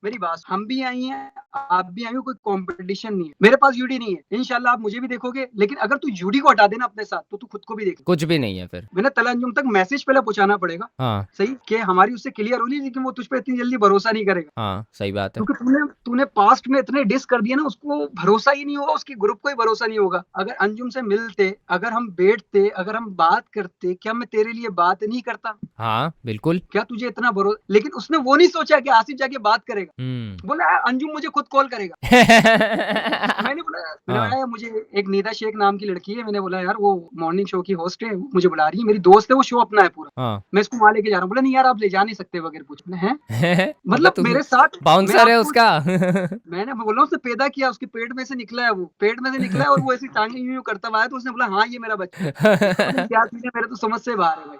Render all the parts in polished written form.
मेरी बात, हम भी आई हैं, आप भी आई हो, कोई कंपटीशन नहीं है। मेरे पास यूडी नहीं है, इंशाल्लाह आप मुझे भी देखोगे, लेकिन अगर तू यूडी को हटा देना अपने साथ तो तू खुद को भी देख। कुछ भी नहीं है फिर। मैंने तला अंजुम तक मैसेज पहले पहुंचाना पड़ेगा, हाँ सही कि हमारी उससे क्लियर होनी, लेकिन वो तुझ पे इतनी जल्दी भरोसा नहीं करेगा, हाँ सही बात है। क्योंकि तूने तूने पास्ट में इतने डिस कर दिए ना, उसको भरोसा ही नहीं होगा, उसकी ग्रुप को ही भरोसा नहीं होगा। अगर अंजुम से मिलते, अगर हम बैठते, अगर हम बात करते, क्या मैं तेरे लिए बात नहीं करता? हाँ बिल्कुल। क्या तुझे इतना भरोसा? लेकिन उसने वो नहीं सोचा कि आसिफ जाके बात करेगा, बोला यार अंजुम मुझे खुद कॉल करेगा। मैंने हाँ बोला यार, मुझे एक नीदा शेख नाम की लड़की है, मैंने बोला यार वो मॉर्निंग शो की होस्ट है, वो मुझे बुला रही है, मेरी दोस्त है, वो शो अपना है पूरा, हाँ। मैं इसको वहां लेके जा रहा हूँ। बोला नहीं यार आप ले जा नहीं सकते वगैरह कुछ। है मतलब मतलब तुम मेरे साथ, मैं बाउंसर है आपको, उसका। मैंने बोला उसने पैदा किया, उसके पेट में से निकला है, वो पेट में से निकला है, और वो ऐसी टांगे यूं यूं करता हुआ आया, तो उसने बोला हाँ ये मेरा बच्चा है। पता नहीं क्या चीज है, मेरे तो समझ से बाहर है भाई।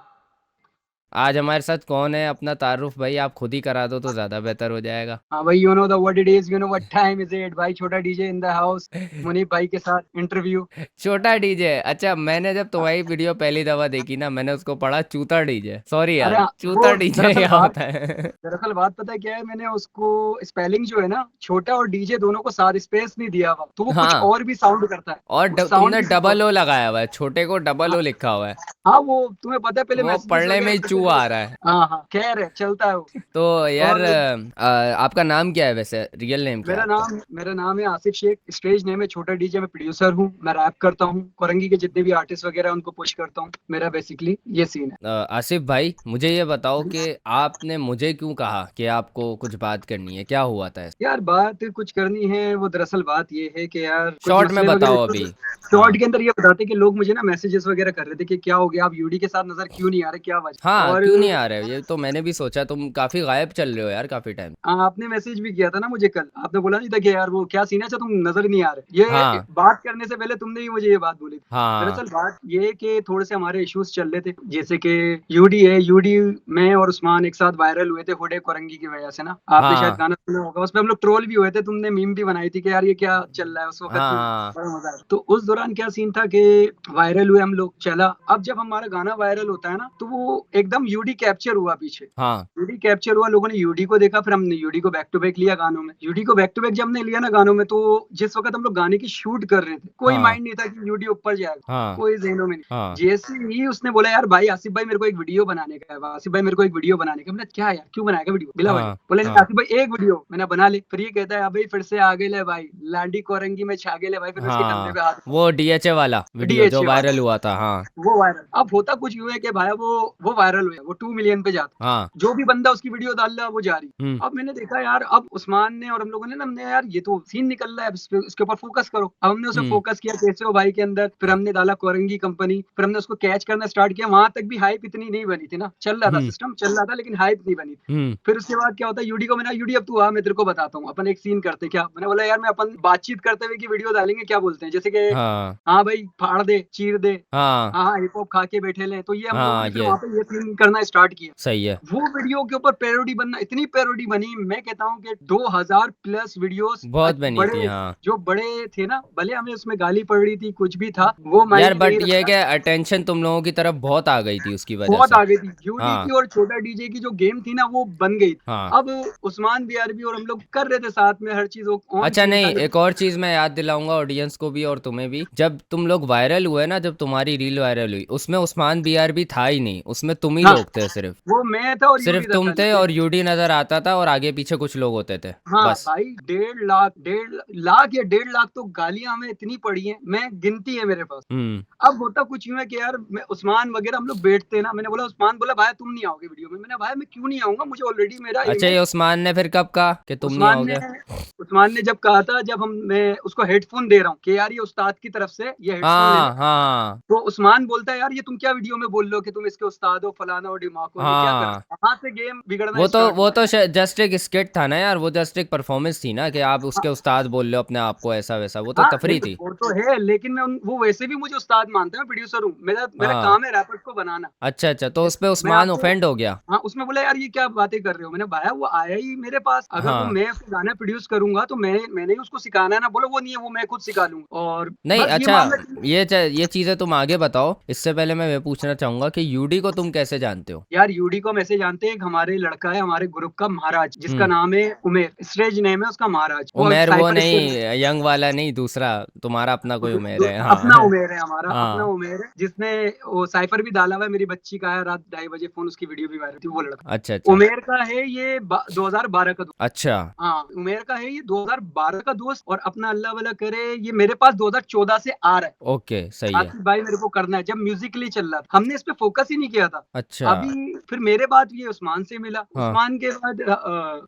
आज हमारे साथ कौन है अपना तारुफ भाई, आप खुद ही करा दो तो ज्यादा बेहतर हो जाएगा। हाँ भाई, you know the what it is, you know what time is it भाई, छोटा DJ in the house, Munib भाई के साथ इंटरव्यू। छोटा डीजे, अच्छा मैंने जब तुम्हारी वीडियो पहली दफा देखी ना, मैंने उसको पढ़ा चूता डीजे, सॉरी अरे यार हाँ, चूता वो डीजे क्या होता है? दरअसल बात पता है क्या है, मैंने उसको स्पेलिंग जो है ना, छोटा और डीजे दोनों को साथ स्पेस नहीं दिया हुआ, तो वो कुछ हाँ, और भी साउंड करता है, और उस साउंड तुमने की कुछ और। डबल ओ लगाया हुआ है, छोटे को डबल हाँ ओ लिखा हुआ है। हाँ, वो तुम्हें पता है पहले वो मैसेजेस पढ़ने में वगैरह ही करते चू थे। आ रहा है। हाँ हाँ, खैर है, चलता है वो। तो यार और आपका नाम क्या है वैसे, रियल नेम क्या है आपका? मेरा नाम है आसिफ शेख, स्टेज नेम है छोटा डीजे, मैं प्रोड्यूसर हूँ, मैं रैप करता हूँ, कोरंगी के जितने भी आर्टिस्ट वगैरह हैं, उनको पुश करता हूँ, मेरा बेसिकली ये सीन है। आसिफ भाई मुझे ये बताओ कि आपने मुझे क्यों कहा कि आपको कुछ बात करनी है, क्या हुआ था? यार बात कुछ करनी है, वो दरअसल बात ये है कि यार कुछ शॉर्ट में मसले बताओ वगैरह, अभी। शॉर्ट हाँ के अंदर ये बताते कि लोग मुझे ना मैसेजेस वगैरह कर रहे थे कि क्या हो गया, आप यूडी के साथ नजर क्यों नहीं आ रहे, क्या वजह। हाँ, और क्यों नहीं आ रहे हो? ये तो मैंने भी सोचा, तुम काफी गायब चल रहे हो यार काफी टाइम। आपने मैसेज भी किया था ना मुझे कल, आपने बोला नहीं था कि यार वो क्या सीन है, अच्छा तुम नजर नहीं आ रहे, ये हाँ बात करने से पहले तुमने ही मुझे ये बात बोली थी। हाँ दरअसल बात ये है कि थोड़े से हमारे इश्यूज चल रहे थे, जैसे कि यूडी है, यूडी मैं और उस्मान एक साथ वायरल हुए थे हुडे कोरंगी की वजह से ना, आपने शायद हाँ गाना सुना होगा, उसमें हम लोग ट्रोल भी हुए थे, तुमने मीम भी बनाई थी कि यार ये क्या चल रहा है उस वक्त, हाँ बड़ा मजा आया। तो उस दौरान क्या सीन था कि वायरल हुए हम लोग, चला, अब जब हमारा गाना वायरल होता है ना, तो वो एकदम यूडी कैप्चर हुआ पीछे, हाँ। यूडी कैप्चर हुआ, लोगों ने यूडी को देखा, फिर हमने यूडी को बैक टू बैक लिया गानों में, यूडी को बैक टू बैक जब हमने लिया ना गानों में, तो जिस वक्त हम लोग गाने की शूट कर रहे थे, कोई हाँ माइंड नहीं था कि यूडी ऊपर जाएगा, हाँ कोई जहनों में नहीं। हाँ जैसे ही उसने बोला यार भाई आसिफ भाई मेरे को एक वीडियो बनाने का है, आसिफ भाई मेरे को एक वीडियो बनाने का, मैंने क्या यार क्यों बनाएगा वीडियो बिला वजह, हाँ बोले नहीं हाँ आसिफ भाई एक वीडियो, मैंने बना ली, फिर ये कहता है भाई फिर से आ गए ले भाई, लांडी कोरंगी में छा गए ले भाई, फिर मैं इसके कंधे हाँ। पे हाथ, वो डीएचए वाला वीडियो जो डीएचए वायरल वाला, हुआ था, हाँ। वो वायरल। अब होता कुछ यूं है कि भाई वो वायरल हुआ, वो 2 मिलियन पे जाता, हाँ। जो भी बंदा उसकी वीडियो डाल रहा है वो जा रही। हम्म अब मैंने देखा यार, अब उस्मान ने और हम लोगों ने ना, हमने यार ये तो सीन निकल रहा है, अब इसके ऊपर फोकस करो, अब हमने उसे हम्म फोकस किया कैसे हो भाई के अंदर, फिर हमने डाला कोरंगी कंपनी, फिर हमने उसको कैच करना स्टार्ट किया, वहां तक भी हाइप इतनी नहीं बनी थी ना, चल रहा था हम्म सिस्टम चल रहा था, लेकिन हाइप नहीं बनी थी। हम्म। फिर उसके बाद क्या होता है, यूडी को मैंने, यूडी अब तू आ, मैं तेरे को बताता हूँ, अपन एक सीन करते क्या, मैंने बोला यार मैं अपन बातचीत करते हुए की वीडियो डालेंगे, क्या बोलते हैं, जैसे कि हाँ हाँ भाई फाड़ दे चीर दे, हाँ हाँ हाँ हिप हॉप खा के बैठे ले, तो ये हम लोगों हाँ। ने फिर ये वहां पे ये सीन करना स्टार्ट किया। सही है। वो वीडियो के ऊपर पैरोडी बनना, इतनी पैरोडी बनी, मैं कहता हूँ कि 2000 प्लस वीडियोस, बहुत बनी थी बड़े हाँ। जो बड़े थे ना, भले हमें उसमें गाली पड़ रही थी, कुछ भी था, वो यार माइंड नहीं बट ये रखा। क्या, अटेंशन तुम लोगों की तरफ बहुत आ गई थी उसकी वजह बहुत से। आ गई थी यूडी हाँ की, और छोटा डीजे की जो गेम थी ना वो बन गई थी। हाँ। अब उस्मान बीआरबी और हम लोग कर रहे थे साथ में हर चीज, ऑन अच्छा सीन था नहीं, जब। एक और चीज मैं याद दिलाऊंगा ऑडियंस को भी और तुम्हें भी, जब तुम लोग वायरल हुए ना, जब तुम्हारी रील वायरल हुई, उसमें उस्मान बीआरबी था ही नहीं, उसमें तुम ही हाँ, लोग थे सिर्फ। वो मैं था और सिर्फ यूडी था तुम खाली, थे मैं। और यूडी नजर आता था और आगे पीछे कुछ लोग होते थे हाँ बस। भाई, 1.5 लाख, 1.5 लाख या 1.5 लाख तो गालियां हमें इतनी पड़ी हैं, मैं गिनती है मेरे पास। हम्म। अब होता कुछ यूं है कि यार मैं उस्मान वगैरह हम लोग बैठते ना, मैंने बोला, उस्मान बोला भाई तुम नहीं आओगे वीडियो में, मैंने भाई मैं क्यों नहीं आऊंगा, मुझे ऑलरेडी मेरा अच्छा, ये इमेज। उस्मान ने फिर कब कहा कि तुम नहीं उस्मान ने आओगे? उस्मान ने जब कहा था, जब मैं उसको हेडफोन दे रहा हूँ कि यार ये उस्ताद की तरफ से ये हेडफोन ले ले, हाँ हाँ तो उस्मान बोलता है यार ये तुम क्या वीडियो में बोल रहे हो कि तुम इसके उस्ताद हो, फलाना और डिमाको, ये क्या कर रहे हाँ। हो, वहां से गेम बिगड़ना स्टार्ट वो हुआ। तो जस्ट एक स्किट था ना यार, वो जस्ट एक परफॉर्मेंस थी ना, कि आप उसके उस्ताद बोल रहे हो अपने आप को, ऐसा वैसा, वो तो हाँ तफरी लेकिन थी। वो तो है, लेकिन वो वैसे भी मुझे उस्ताद मानते हैं, मैं प्रोड्यूसर हूँ, मेरा मेरा हाँ। काम है रैपर्स को बनाना। अच्छा अच्छा, तो उस पे मैं उस्मान आपको, ऑफेंड हो गया। हाँ उसमें बोला यार ये क्या बातें कर रहे हो, मैंने भाया वो आया ही मेरे पास, अगर वो हाँ। मैं उसको गाना प्रोड्यूस करूंगा तो मैंने ही उसको सिखाना है ना, बोलो वो नहीं है, वो मैं खुद सिखा लूंगा, और नहीं बस ये अच्छा, मामला। ये चीजें तुम आगे बताओ, इससे पहले मैं ये पूछना चाहूंगा कि यूडी को तुम कैसे जानते हो? यार यूडी को हम ऐसे जानते हैं, एक हमारे लड़का है हमारे ग्रुप का महाराज, जिसका हम्म। नाम है उमेर, स्टेज नेम है उसका महाराज। वो उमेर वो साइपर नहीं, स्टेज यंग वाला नहीं, दूसरा तुम्हारा अपना कोई उमेर है। हाँ अपना उमेर है, हमारा अपना हाँ। उमेर है, जिसने वो साइफर भी डाला हुआ है। मेरी बच्ची का है, रात 2:30 बजे फोन, उसकी वीडियो भी वायरल थी। वो लड़का अच्छा अच्छा उमेर का है, ये 2012 का दोस्त। अच्छा। हाँ उमेर का है ये 2012 का दोस्त, और अपना अल्लाह वाला करे ये मेरे पास 2014 से आ रहा है। ओके सही है। आसिफ भाई मेरे को करना है, जब म्यूजिकली चल रहा था हमने इस पे फोकस ही नहीं किया था। अच्छा। अभी फिर मेरे बाद ये उस्मान से मिला, हाँ उस्मान के बाद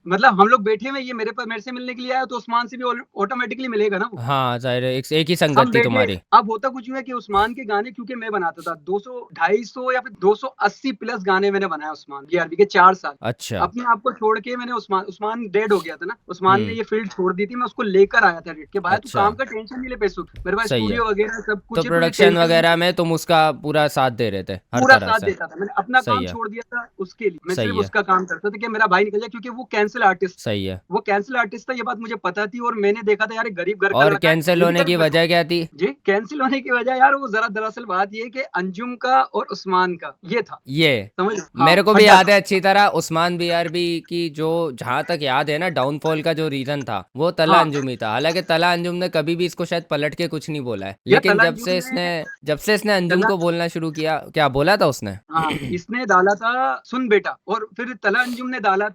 मतलब हम लोग बैठे हुए, ये मेरे से मिलने के लिए आया, तो उस्मान से भी ऑटोमेटिकली मिलेगा ना वो। हाँ, जाहिर है, एक ही हम संगत थी बैठे, तुम्हारी। अब होता कुछ यूं है कि उस्मान के गाने क्योंकि मैं बनाता था, 200 250 या फिर 280 प्लस गाने मैंने बनाया उस्मान की आरबी के 4 साल। अच्छा। अपने आप को छोड़ के मैंने उस्मान डेड हो गया था ना, उस्मान ने हम्म। ये फील्ड छोड़ दी थी, मैं उसको लेकर आया था रेड के, भाई तू अच्छा। काम का टेंशन नहीं ले, पैसों मेरे पास सही है। स्टूडियो वगैरह सब तो कुछ है, तो ये प्रोडक्शन टेंशन वगैरह में तुम उसका पूरा साथ दे रहे थे हर पूरा तरह साथ से। देता था। मैंने अपना सही काम है। छोड़ दिया था उसके लिए, मैं सिर्फ सही है। उसका काम करता था कि मेरा भाई निकल जाए, क्योंकि वो कैंसिल आर्टिस्ट, सही है। वो कैंसिल आर्टिस्ट था, ये बात मुझे पता थी। और मैंने देखा था यार, गरीब घर का और लड़का है, कैंसिल होने मिलकर की वजह क्या थी? जी कैंसिल होने की वजह यार, वो जरा दरअसल बात ये कि अंजुम का और उस्मान का ये था, ये समझ हाँ मेरे को भी अड्डा याद था। है अच्छी तरह, उस्मान बीआरबी की जो, जहां तक याद है ना, डाउनफॉल का जो रीजन था वो तला हाँ अंजुम ही था। हालांकि तला अंजुम ने कभी भी इसको शायद पलट के कुछ नहीं बोला है, या लेकिन तला जब अंजुम से ने इसने जब से इसने अंजुम तला को बोलना शुरू किया, क्या बोला था उसने? हाँ इसने डाला था सुन बेटा, और फिर तला अंजुम ने डाला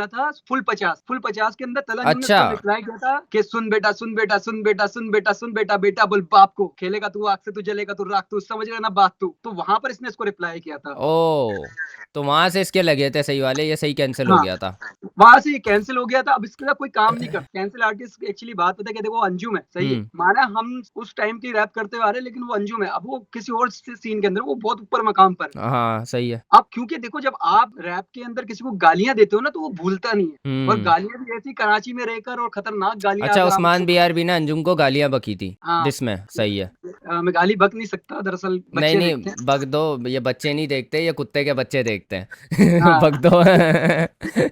था फुल 50 के अंदर तला अंजुम ने अच्छा। उसको रिप्लाई किया था कि सुन बेटा सुन बेटा सुन बेटा सुन बेटा सुन बेटा, बेटा बोल बाप को, खेलेगा तू आग से, तू जलेगा तू राख, तू समझ रहा ना बात तू। तो वहां पर इसने इसको रिप्लाई किया था। ओ, तो वहां से इसके लगे थे सही वाले, ये सही कैंसिल हो हाँ गया था। वहां से ये कैंसिल हो गया था। अब इसके साथ कोई काम नहीं कर कैंसिल आर्टिस्ट, एक्चुअली बात पता है कि देखो अंजुम है, सही है, हम्म। माना हम उस टाइम की रैप करते हुए आ रहे हैं, लेकिन वो अंजुम है, अब वो किसी और सीन के अंदर, वो बहुत ऊपर मकाम पर है। हाँ सही है। अब क्योंकि देखो जब आप रैप के अंदर किसी को गालियां देते हो ना, तो वो भूलता नहीं है, और हम्म। गालियां भी ऐसी कराची में रहकर, और खतरनाक गालियां अच्छा, अगर आप उस्मान बीआरबी ने अंजुम को गालियां बकी थी हाँ डिस में, सही है। मैं गाली बक नहीं सकता, दरअसल नहीं बच्चे नहीं, देखते हैं। बक दो, ये बच्चे नहीं देखते, ये कुत्ते के बच्चे देखते हैं। हाँ बक दो।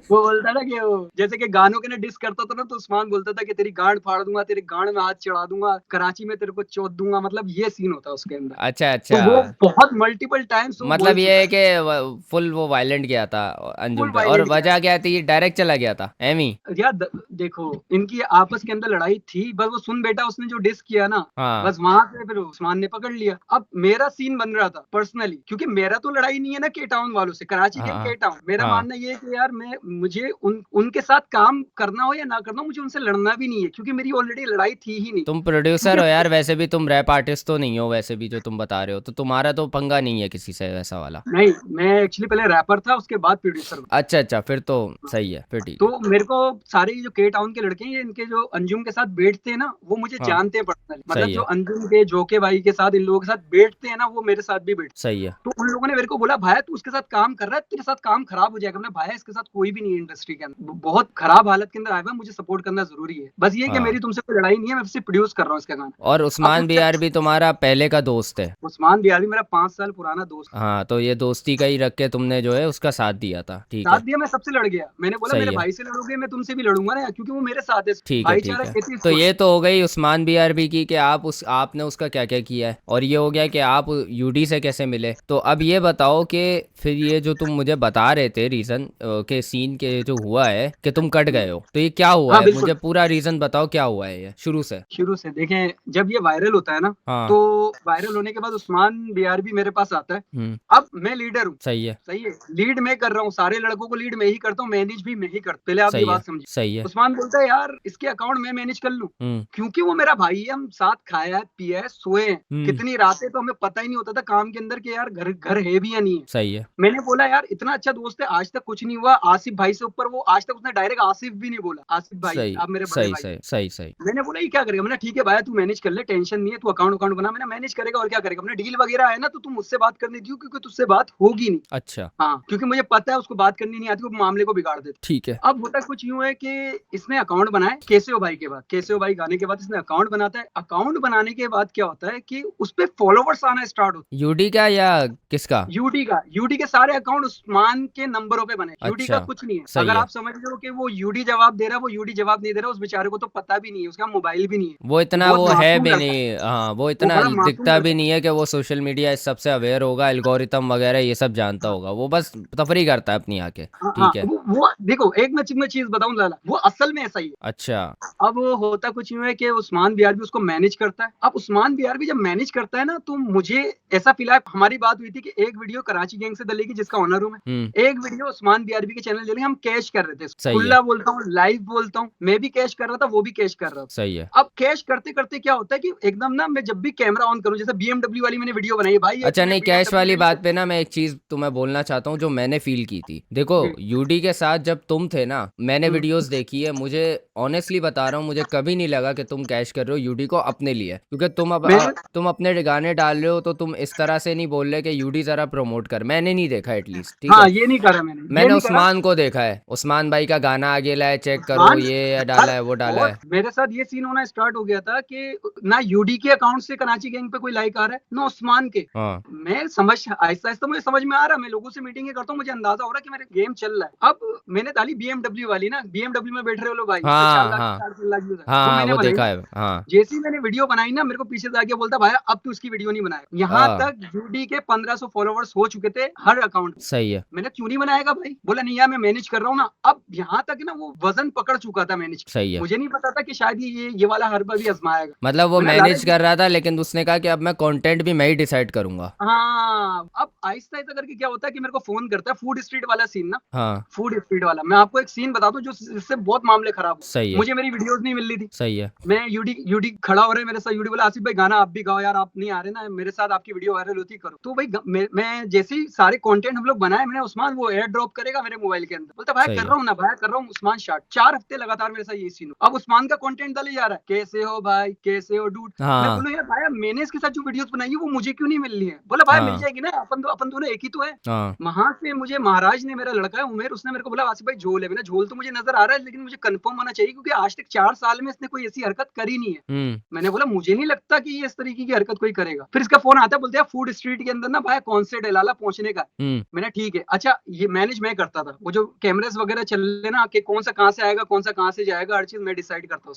वो बोलता ना कि वो जैसे कि गानों के ने डिस करता था ना, तो उस्मान बोलता था कि तेरी गांड फाड़ दूंगा, तेरी गांड में हाथ चढ़ा दूंगा, कराची में तेरे को चोद दूंगा, मतलब ये सीन होता है उसके अंदर। अच्छा तो अच्छा। वो बहुत मल्टीपल टाइम्स वो बोल मतलब ये चुका है है, कि फुल वो वायलेंट गया था फुल अंजुम पे, और वायलेंट किया वजह क्या थी? डायरेक्ट चला गया था एमी। यार देखो इनकी आपस के अंदर लड़ाई थी, बस वो सुन बेटा उसने जो डिस किया ना, हाँ बस वहां से फिर उस्मान ने पकड़ लिया। अब मेरा सीन बन रहा था पर्सनली, क्योंकि मेरा तो लड़ाई नहीं है ना के टाउन वालों से, कराची के हाँ के टाउन। मेरा हाँ। मानना ये है कि यार मुझे उनके साथ काम करना हो या ना करना हो, मुझे उनसे लड़ना भी नहीं है, क्योंकि मेरी ऑलरेडी लड़ाई थी ही नहीं। तुम प्रोड्यूसर हो क्योंकि यार, वैसे भी तुम रैप आर्टिस्ट तो नहीं हो, वैसे भी जो तुम बता रहे हो, तो तुम्हारा तो पंगा नहीं है किसी से वैसा वाला। नहीं, मैं एक्चुअली पहले रैपर था, उसके बाद प्रोड्यूसर। अच्छा अच्छा, फिर तो सही है, फिर ठीक तो है। मेरे को सारे जो के टाउन के लड़के हैं, इनके जो अंजुम के साथ बैठते हैं ना, वो मुझे हाँ जानते हैं पर्सनली, मतलब सही जो है। अंजुम के जोके भाई के साथ इन लोगों के साथ बैठते हैं ना, वो मेरे साथ भी बैठते सही है। हैं। तो उन लोगों ने मेरे को बोला भाई तू उसके साथ काम कर रहा है, तेरे साथ काम खराब हो जाएगा। मैंने भाई इसके साथ कोई भी नहीं है इंडस्ट्री के अंदर, बहुत खराब हालत के अंदर आया हुआ है, मुझे सपोर्ट करना जरूरी है, बस ये कि हाँ, मेरी तुमसे कोई लड़ाई नहीं है, मैं सिर्फ प्रोड्यूस कर रहा हूँ इसका गाना। और अब उस्मान उसके बीआरबी तुम्हारा पहले का दोस्त है। उस्मान बिहारी मेरा 5 साल पुराना दोस्त। हाँ, तो ये दोस्ती का ही रख के तुमने जो है उसका साथ दिया था, ठीक साथ है। दिया, मैं सबसे लड़ गया, मैंने बोला मेरे सही है। भाई से लड़ोगे मैं तुमसे भी लड़ूंगा ना, क्योंकि वो मेरे साथ है, ठीक है ठीक भाईचारा है। कहती है तो इसको। ये तो हो गई उस्मान बीआरबी की, कि आपने उसका क्या क्या किया है, और ये हो गया कि आप यूडी से कैसे मिले। तो अब ये बताओ कि फिर ये जो तुम मुझे बता रहे थे रीजन के सीन के जो हुआ है कि तुम कट गए हो, तो ये क्या हुआ हाँ है? बिल्कुल, मुझे पूरा रीजन बताओ, क्या हुआ है ये शुरू से। शुरू से देखें, जब ये वायरल होता है ना, हाँ। तो वायरल होने के बाद उस्मान बीआरबी मेरे पास आता है। हम्म। अब मैं लीडर हूँ, सही है। सही है, लीड मैं कर रहा हूँ, सारे लड़कों को लीड मैं ही करता हूँ, मैनेज भी मैं ही करता हूँ, पहले आप ये सही है। बात समझिए। सही है। उस्मान बोलता है यार इसके अकाउंट मैं मैनेज कर लूँ, हम्म। क्योंकि वो मेरा भाई है, हम साथ खाया है पिया है सोए हैं, हम्म। कितनी रातें तो हमें पता ही नहीं होता था काम के अंदर कि यार घर घर है भी या नहीं है। सही है। मैंने बोला यार इतना अच्छा दोस्त है, आज तक कुछ नहीं हुआ आसिफ भाई से ऊपर, वो आज तक उसने डायरेक्ट आसिफ भी नहीं बोला, आसिफ भाई सही आप मेरे बड़े सही भाई। सही सही सही। मैंने बोला ये क्या करेगा, मैंने ठीक है भाई तू मैनेज कर ले, टेंशन नहीं है, तू अकाउंट अकाउंट बना, मैंने मैनेज करेगा और क्या करेगा, मैंने डील वगैरह है ना तो तुम मुझसे बात करने दियो, क्योंकि तुझसे बात होगी नहीं। अच्छा। हाँ क्योंकि मुझे पता है उसको बात करनी नहीं आती, वो मामले को बिगाड़ देता। ठीक है। अब होता कुछ यूं है कि इसने अकाउंट बनाए केसेओ भाई के बाद, केसेओ भाई गाने के बाद इसने अकाउंट बनाता है। अकाउंट बनाने के बाद क्या होता है कि उस पे फॉलोवर्स आना स्टार्ट होते यूडी का या किसका? हैं, यूडी के सारे सारे अकाउंट उस्मान के नंबरों पे बने, यूडी का अच्छा, कुछ नहीं है। सही अगर है। आप समझ रहे हो कि वो यूडी जवाब दे रहा है, वो यूडी जवाब नहीं दे रहा, उस बेचारे को तो पता भी नहीं है, उसका मोबाइल भी नहीं है। वो इतना बहुत वो है मासूम भी लड़का है, नहीं, हाँ वो वो इतना बड़ा मासूम दिखता भी लड़का है। नहीं है कि वो सोशल मीडिया इस सबसे अवेयर होगा, एल्गोरिथम वगैरह ये सब जानता होगा, वो बस तफरी करता है अपनी आके। हाँ हाँ, ठीक है। वो देखो, एक मैं चीज बताऊं लाला, वो असल में ऐसा ही है। अच्छा। अब होता कुछ यूं है कि उस्मान बिहार भी उसको मैनेज करता है। अब उस्मान बिहार भी जब मैनेज करता है ना, तो मुझे ऐसा फील है, हमारी बात हुई थी कि एक वीडियो कराची गैंग से डलेगी जिसका ऑनर हूं मैं, हम्म। एक वीडियो उस्मान बिहारवी के चैनल डलेगी, हम कैश कर रहे थे। सही है। खुला बोलता हूँ, लाइव बोलता हूँ, मैं भी कैश कर रहा था, वो भी कैश कर रहा सही है। था। अब कैश करते करते क्या होता है कि एकदम ना, मैं जब भी कैमरा ऑन करूं, जैसे बीएमडब्ल्यू वाली मैंने वीडियो बनाई है भाई, ये अच्छा, तूने नहीं, कैश बीएमडब्ल्यू वाली लेनी बात पे ना मैं एक चीज तुम्हें बोलना चाहता हूँ जो मैंने फील की थी। देखो, है। यूडी के साथ जब तुम थे ना, मैंने हम्म, वीडियोस देखी है, मुझे ऑनेस्टली बता रहा हूँ, मुझे कभी नहीं लगा कि तुम कैश कर रहे हो यूडी को अपने लिए, क्योंकि मैं तुम अपने गाने डाल रहे हो तो तुम इस तरह से नहीं बोल रहे कि यूडी जरा प्रमोट कर। मैंने नहीं देखा एटलीस्ट, ठीक हाँ, है। ये नहीं करा, मैंने ये मैंने नहीं करा। उस्मान को देखा है, उस्मान भाई का गाना आगे लाए, चेक करो, उस्मान, ये डाला अरे है, वो डाला और है। मेरे साथ ये सीन होना स्टार्ट हो गया था कि ना यूडी के अकाउंट से कराची गैंग पे कोई लाइक आ रहा है, ना उस्मान के। हाँ। मैं समझ, आहिस्ता आहिस्ता मुझे समझ में आ रहा है, मैं लोगों से मीटिंग करता हूँ, मुझे अंदाजा हो रहा है कि मेरे गेम चल रहा है। अब मैंने डाली बीएमडब्ल्यू वाली ना, बीएमडब्ल्यू में बैठ रहे हो लोग भाई, जिसपे 4 हाँ। लाख हाँ। 4 लाख व्यूज है, वो हाँ, मैंने वो बनाई देखा ना। है। हाँ। जैसे ही मैंने वीडियो बनाई ना, मेरे को पीछे से आके बोलता, भाई अब तू इसकी वीडियो नहीं बनाएगा। यहाँ हाँ। तक यूडी के 1500 फॉलोवर्स हो चुके थे हर अकाउंट में। सही है। मैंने क्यों नहीं बनाएगा भाई, बोला नहीं यार मैं मैनेज कर रहा हूँ ना। अब यहाँ तक ना वो वजन पकड़ चुका था मैनेज। सही है। मुझे नहीं पता था कि शायद ये वाला हरबा भी आजमाएगा। मतलब वो मैंने मैनेज लालच, कर रहा था, लेकिन उसने कहा कि अब मैं कंटेंट भी मैं ही डिसाइड करूंगा। हाँ, अब आहिस्ता आहिस्ता करके क्या होता है कि मेरे को फोन करता है, फूड स्ट्रीट वाला सीन ना, हाँ। फूड स्ट्रीट वाला। मैं आपको एक सीन बता दूं जो जिससे बहुत मामले खराब सही हुए। है। मुझे मेरी वीडियोस नहीं मिल रही थी। सही है। मैं यूडी यूडी खड़ा हो रहे मेरे साथ, यूडी बोला आसिफ भाई गाना आप भी गाओ यार, आप नहीं आ रहे ना मेरे साथ, आपकी वीडियो वायरल होती करो। तो भाई मैं जैसे ही सारे कंटेंट हम लोग बनाए, मैंने उस्मान वो एयर ड्रॉप करेगा मेरे मोबाइल के अंदर, बोलता भाई सही कर है। रहा हूँ ना, भाई कर रहा हूँ उस्मान शार्ट। 4 हफ्ते लगातार मेरे साथ यही सीन हो। अब उस्मान का कंटेंट डाले जा रहा है, कैसे हो भाई, कैसे हो डूड। मैं हाँ। बोलूँ यार भाई, मैंने इसके साथ जो वीडियोस बनाई है वो मुझे क्यों नहीं मिल रही है। बोला भाई मिल हाँ। जाएगी ना, अपन दोनों एक ही तो है। हाँ। वहां से मुझे महाराज ने, मेरा लड़का है उमेर, उसने मेरे को बोला आसिफ भाई झोल है। मैंने झोल तो मुझे नजर आ रहा है, लेकिन मुझे कंफर्म होना चाहिए, क्योंकि आज तक 4 साल में इसने कोई ऐसी हरकत करी नहीं है। हम्म। मैंने बोला मुझे नहीं लगता कि ये इस तरीके की हरकत कोई करेगा। फिर इसका फोन आता है, बोलते हैं फूड स्ट्रीट के अंदर ना भाई कॉन्सर्ट है लाला, पहुंचने का। हम्म। मैंने ठीक है, अच्छा ये मैनेज मैं करता था, वो जो कैमरेस वगैरह चल रहे ना, कि कौन सा कहाँ से आएगा, कौन सा कहाँ से जाएगा, हर चीज मैं डिसाइड करता हूँ।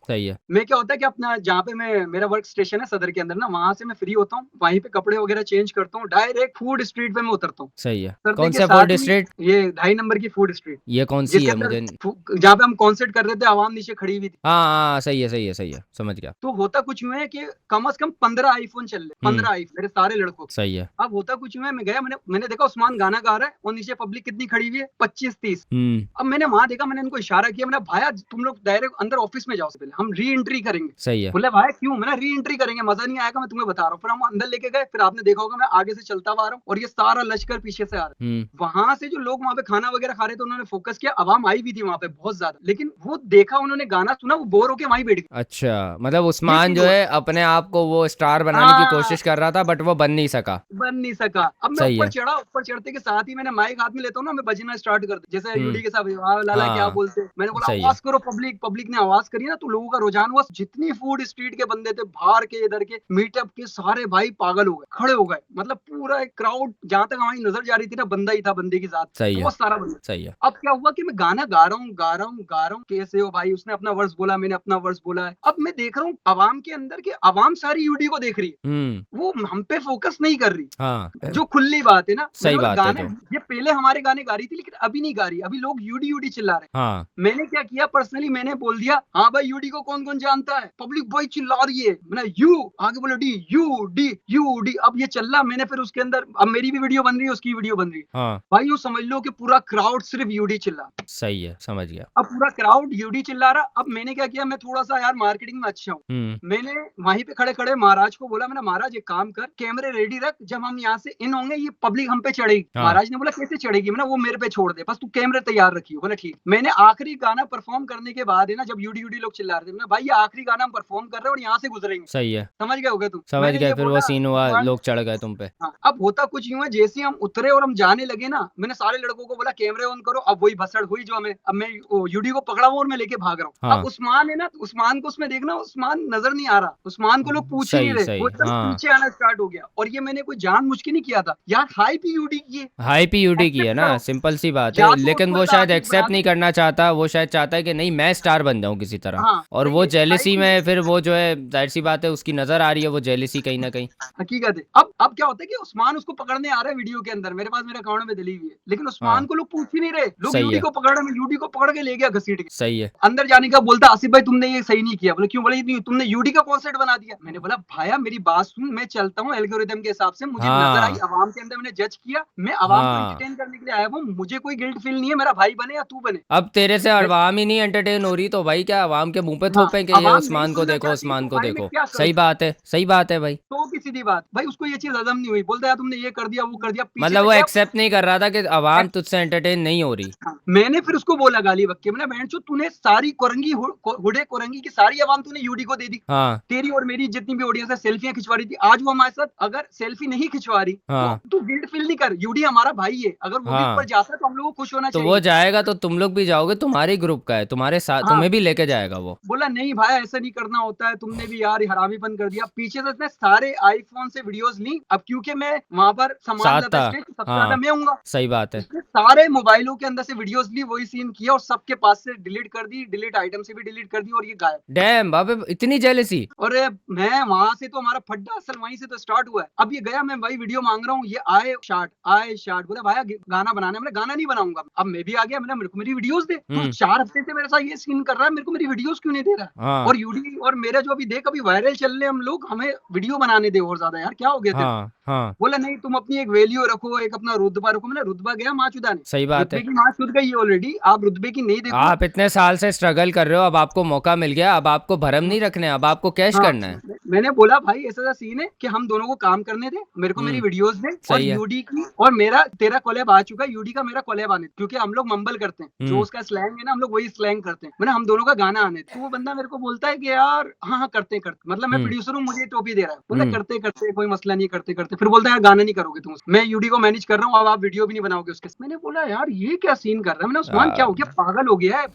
सही है। मैं क्या होता है कि अपना जहाँ पे मैं, मेरा वर्क स्टेशन है सदर के अंदर ना, वहां से मैं फ्री होता हूँ, वहीं पे कपड़े वगैरह चेंज करता हूँ, डायरेक्ट फूड स्ट्रीट पे मैं उतरता हूँ। सही है। सर्दी कौन के सा साथ फूड ही स्ट्रीट? ये 2.5 नंबर की फूड स्ट्रीट, ये कौन सी जिसके है अंदर मुझे? जहाँ पे हम कॉन्सर्ट कर रहे थे, आवाम नीचे खड़ी हुई थी। हाँ, हाँ, सही है, सही है, सही है, समझ गया। तो होता कुछ यूं है कि कम से कम 15 आईफोन चल रहे, हम्म। 15 आईफोन मेरे सारे लड़कों के। सही है। अब होता कुछ यूं है, मैं गया, मैंने देखा उस्मान गाना गा रहा है और नीचे पब्लिक कितनी खड़ी हुई है, 25-30। हम्म। अब मैंने वहां देखा, मैंने इनको इशारा किया, मैंने भाया तुम लोग डायरेक्ट अंदर ऑफिस में जाओ, से पहले हम री एंट्री करेंगे। सही है। बोले भाई क्यों, मैंने री एंट्री करेंगे, मजा नहीं आएगा, मैं तुम्हें बता रहा हूँ। फिर हम अंदर लेके गए, फिर आपने देखा होगा मैं आगे से चलता हुआ आ रहा हूँ और ये सारा लश्कर पीछे से आ रहा है। हम्म। वहां से जो लोग वहां पे खाना वगैरह खा रहे थे, उन्होंने फोकस किया, आवाम आई भी थी वहां पे बहुत ज्यादा, लेकिन वो देखा उन्होंने, गाना सुना, वो बोर होके वहीं बैठ गए। अच्छा, मतलब ये उस्मान चीज जो हुआ। है अपने आप को वो स्टार बनाने की हाँ, कोशिश कर रहा था, बट वो बन नहीं सका। बन नहीं सका। अब मैं सही ऊपर है। चढ़ा, ऊपर चढ़ते के साथ ही मैंने माइक हाथ में लेता हूँ ना, मैं बजना स्टार्ट कर दिया, जैसे हम्म। यूडी के साथ वाह लाला क्या हाँ। बोलते, मैंने बोला सही है। आवाज करो पब्लिक। पब्लिक ने आवाज करी ना, तो लोगों का रुझान हुआ, जितनी फूड स्ट्रीट के बंदे थे, बाहर के इधर के मीटअप के, सारे भाई पागल हो गए, खड़े हो गए। मतलब पूरा एक क्राउड, जहां तक हमारी नजर जा रही थी ना, बंदा ही था, बंदे की जात, सही है। बहुत सारा बंदा। सही है। अब क्या हुआ कि मैं गाना गा रहा हूँ, गा रहा हूँ, गा रहा हूँ, कैसे हो भाई, उसने अपना वर्स बोला, मैंने अपना वर्स बोला है। अब मैं देख रहा हूँ अवाम के अंदर की अवाम सारी यूडी को देख रही है, हम्म। वो हम पे फोकस नहीं कर रही। हाँ। जो खुली बात है ना, मैंने सही बोला बात है गाने, जो। ये पहले हमारे गाने गा रही थी, लेकिन अभी नहीं गा रही, अभी लोग यूडी यूडी चिल्ला रहे हाँ। हैं। मैंने क्या किया पर्सनली, मैंने बोल दिया हाँ भाई यूडी को कौन कौन जानता है, पब्लिक भाई चिल्ला रही है, मैंने यू आगे बोलो D, U D, U D. अब ये चल रहा, मैंने फिर उसके अंदर, अब मेरी भी वीडियो बन रही है, उसकी वीडियो बन रही है। हाँ। भाई यूँ समझ लो कि पूरा क्राउड सिर्फ यूडी चिल्ला। सही है, समझ गया। अब पूरा क्राउड यूडी चिल्ला रहा। अब मैंने क्या किया, मैं थोड़ा सा यार मार्केटिंग में अच्छा हूँ, हम्म। मैंने वहीं पे खड़े खड़े महाराज को बोला, मैंने महाराज एक काम कर, कैमरे रेडी रख, जब हम यहाँ से इन होंगे ये पब्लिक हम पे चढ़ेगी। हाँ। महाराज ने बोला कैसे चढ़ेगी, मैंने वो मेरे पे छोड़ दे, बस तू कैमरे तैयार रखियो। बोला ठीक। मैंने आखिरी गाना परफॉर्म करने के बाद है ना, जब यूडी यूडी लोग चिल्ला रहे थे, मैंने भाई ये आखिरी गाना हम परफॉर्म कर रहे हैं और यहाँ से गुजरेंगे, सही है। समझ गए होगे तुम। समझ मैंने गए, ये फिर वो बोला सीन हुआ, लोग चढ़ गए तुम पे। हाँ, अब होता कुछ यूं है, जैसे ही हम उतरे और हम जाने लगे ना, मैंने सारे लड़कों को बोला कैमरे ऑन करो। अब वही भसड़ हुई जो हमें, अब मैं यूडी को पकड़ा हुआ और मैं लेके भाग रहा हूँ। हाँ। अब उस्मान है ना, तो उस्मान को उसमें देखना, उस्मान नजर नहीं आ रहा, उस्मान को लोग पूछ ही नहीं सही रहे, सही। वो एकदम हाँ। पीछे आना स्टार्ट हो गया। और ये मैंने कोई जानबूझ के नहीं किया था यार, हाई भी ही यूडी की है, हाइप ही यूडी की है एक्सेप्ट ना, करो। सिंपल सी बात या है। तो लेकिन उसको वो ऐसा शायद आर्टिस्ट बना एक्सेप्ट नहीं दो। करना चाहता, वो शायद चाहता है कि नहीं मैं स्टार बन जाऊं किसी तरह। हाँ और वो सही है, जेलिसी हाइप। में फिर वो जो है, जाहिर सी बात है उसकी नजर आ रही है वो जेलिसी कहीं ना कहीं। हकीकत है। अब क्या होता है कि उस्मान उसको पकड़ने आ रहा है वीडियो के अंदर, मेरे पास मेरे अकाउंट में डली हुई है, लेकिन उस्मान हाँ को लोग पूछ ही नहीं रहे, लोग सही यूडी है, को पकड़ रहे हैं, यूडी को पकड़ के ले गया घसीट के सही है। अंदर जाने का, बोलता आसिफ भाई तुमने ये सही नहीं किया। बोले क्यों? बोले नहीं, तुमने यूडी का कॉन्सेप्ट बना दिया। मैंने बोला भाया मेरी बात सुन, मैं चलता हूँ एल्गोरिदम के हिसाब से, मुझे नजर आई हाँ अवाम के अंदर, मैंने जज किया, मैं अवाम को हाँ, एंटरटेन करने के लिए आया हूँ, मुझे कोई गिल्ट फील नहीं है, मेरा भाई बने या तू बने। अब तेरे से मैं अवाम ही नहीं एंटरटेन हो रही तो भाई क्या अवाम के मुंह पे हाँ, थोपें कि ये अवाम नहीं उस्मान को सुनना देखो, चाहती उस्मान तो को भाई मैं देखो? क्या करूँ? सही बात है, सही बात है भाई। तो की सीधी बात भाई, उसको ये चीज हजम नहीं हुई, बोलता है तुमने ये कर दिया वो कर दिया, पीछे मतलब से वो गया। एक्सेप्ट नहीं कर रहा था कि अवाम तुझसे एंटरटेन नहीं हो रही। हाँ, मैंने फिर उसको बोला गाली बक के, मैंने बहन चो तूने सारी कोरंगी हुडे कोरंगी की सारी आवाम तूने यूडी को दे दी। हाँ तेरी और मेरी जितनी भी ऑडियंस है सेल्फियां खिंचवा रही थी, आज वो हमारे साथ अगर सेल्फी नहीं खिंचवा रही तो हाँ तू गिल्ट फील नहीं कर, यूडी हमारा भाई है, अगर वो भी ऊपर हाँ, जाता है तो हम लोगों को खुश होना तो वो चाहिए। जाएगा तो तुम लोग भी जाओगे, तुम्हारे ग्रुप का है, तुम्हारे साथ हाँ, तुम्हें भी लेके जाएगा वो। बोला नहीं भाई ऐसा नहीं करना होता है, तुमने भी यार हरामीपन कर दिया। पीछे से उसने सारे आईफोन से वीडियोस ली, अब क्योंकि मैं वहां पर संभाल साथ रहा था। था स्टेज, सबसे ज्यादा हाँ मैं हूँगा। सही बात है। उसने सारे मोबाइलों के अंदर से वीडियोस ली, वही सीन किया और सबके पास से डिलीट कर दी, डिलीट आइटम से भी डिलीट कर दी और ये गायब। डैम बाबे, इतनी जेलसी। और मैं वहां से तो हमारा फड्डा असल वहीं से तो स्टार्ट हुआ है। अब ये गया, मैं भाई वीडियो मांग रहा हूँ, ये आए शार्ट बोला भाई गाना बनाना है। मैंने गाना नहीं बनाऊंगा। अब मैं भी आ गया, मैंने मेरे को मेरी वीडियोस दे। तो 4 हफ्ते से मेरे साथ ये सीन कर रहा है, मेरे को मेरी वीडियोस क्यों नहीं दे रहा है? हाँ और यूडी और मेरा जो अभी देख, अभी वायरल चल रहे हम लोग, हमें वीडियो बनाने दे और ज्यादा। यार क्या हो गया तेरे को? हाँ हाँ, बोला नहीं तुम अपनी एक वैल्यू रखो, एक अपना रुतबा रखो। मैंने रुतबा गया माँ चुदा ने, सही बात रुतबे है। की माँ चुद गई है ऑलरेडी, आप रुतबे की नहीं देखो। आप इतने साल से स्ट्रगल कर रहे हो, अब आपको मौका मिल गया, अब आपको भरम नहीं रखने, अब आपको कैश हाँ, करना है। मैंने बोला भाई ऐसा ऐसा सीन है कि हम दोनों को काम करने दे, मेरे को मेरी हम्म, वीडियोस दे, और सही है। यूडी की और मेरा तेरा कोलैब आ चुका है, यूडी का मेरा कोलैब आने दे, क्योंकि हम लोग मंबल करते हैं, जो हम्म उसका स्लैंग है ना हम लोग वही स्लैंग करते हैं। मैंने हम दोनों का गाना आने दे। तो वो बंदा मेरे को बोलता है कि यार हाँ हाँ करते करते, मतलब मैं हम्म प्रोड्यूसर हूँ, मुझे टोपी दे रहा है, बोलता हम्म, करते करते कोई मसला नहीं, करते करते फिर बोलता है यार गाना नहीं करोगे तुम, मैं यूडी को मैनेज कर रहा हूँ, अब आप वीडियो भी नहीं बनाओगे उसके। मैंने बोला यार ये क्या सीन कर रहा है? मैंने उस्मान क्या हो गया, पागल हो गया है,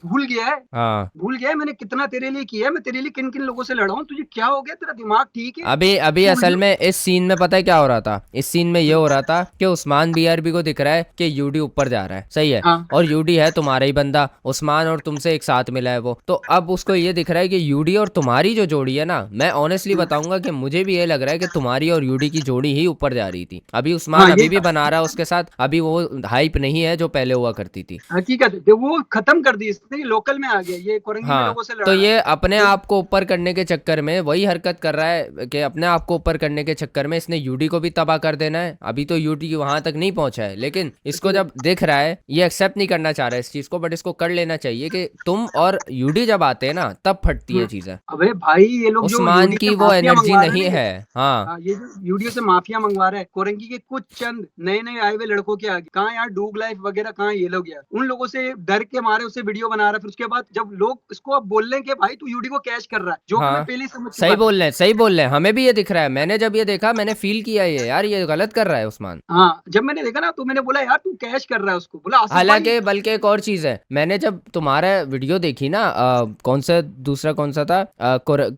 हाँ। भूल गया है मैंने कितना तेरे लिए किया है, मैं तेरे लिए किन किन लोगों से लड़ा हूँ, तुझे क्या हो गया, तेरा दिमाग ठीक है? अभी अभी तू असल वीडियो में इस सीन में पता है क्या हो रहा था? इस सीन में ये हो रहा था कि उस्मान बीआरबी को दिख रहा है कि यूडी ऊपर जा रहा है, सही है, हाँ और यूडी है तुम्हारा ही बंदा, उस्मान और तुमसे एक साथ मिला है वो, तो अब उसको ये दिख रहा है कि यूडी और तुम्हारी जो जोड़ी है ना, मैं ऑनेस्टली बताऊंगा कि मुझे भी ये लग रहा है कि तुम्हारी और यूडी की जोड़ी ही ऊपर जा रही थी। अभी हाँ उस्मान ये अभी भी बना रहा है उसके साथ, अभी वो हाइप नहीं है जो पहले हुआ करती थी। हकीकत है, वो खत्म कर दी इसने, लोकल में आ गया, ये कोरंगी में हाँ, लोगों से तो लड़ रहा है। ये अपने तो आप को ऊपर करने के चक्कर में वही हरकत कर रहा है कि अपने आप को ऊपर करने के चक्कर में इसने यूडी को भी तबाह कर देना है। अभी तो यूडी वहां तक नहीं पहुंचा है, लेकिन इसको जब दिख रहा है, ये एक्सेप्ट नहीं करना चाह रहा है इस चीज को, बट इसको कर लेना चाहिए कि तुम और यूडी जब आते हैं ना तब फटती है चीजें। अबे भाई ये लोग जो उस्मान यूडी से की वो माफिया एनर्जी मंगवा रहे नहीं हैं ना, है। हाँ हाँ ये जो यूडियो से माफिया मंगवा रहा है, कोरंगी के कुछ चंद नए नए आए हुए लड़कों के आगे, कहाँ यार डूग लाइफ वगैरह, कहाँ ये लोग यार, उन लोगों से डर के मारे उसे वीडियो बना रहा है। फिर उसके बाद जब लोग इसको अब बोल रहे हैं कि भाई तू यूडी को कैश कर रहा है, जो कि मैं हाँ, पहले ही समझ सही चुका था। बोल रहे हैं, सही बोल रहे हैं, हमें भी ये दिख रहा है। मैंने जब ये देखा मैंने फील किया ये, यार ये गलत कर रहा है उस्मान। हाँ जब मैंने देखा ना तो मैंने बोला यार तू कैश कर रहा है उसको, बोला आसिफ भाई। हालांकि बल्कि एक और चीज है, मैंने जब तुम्हारा वीडियो देखी ना, कौन सा दूसरा कौन सा था,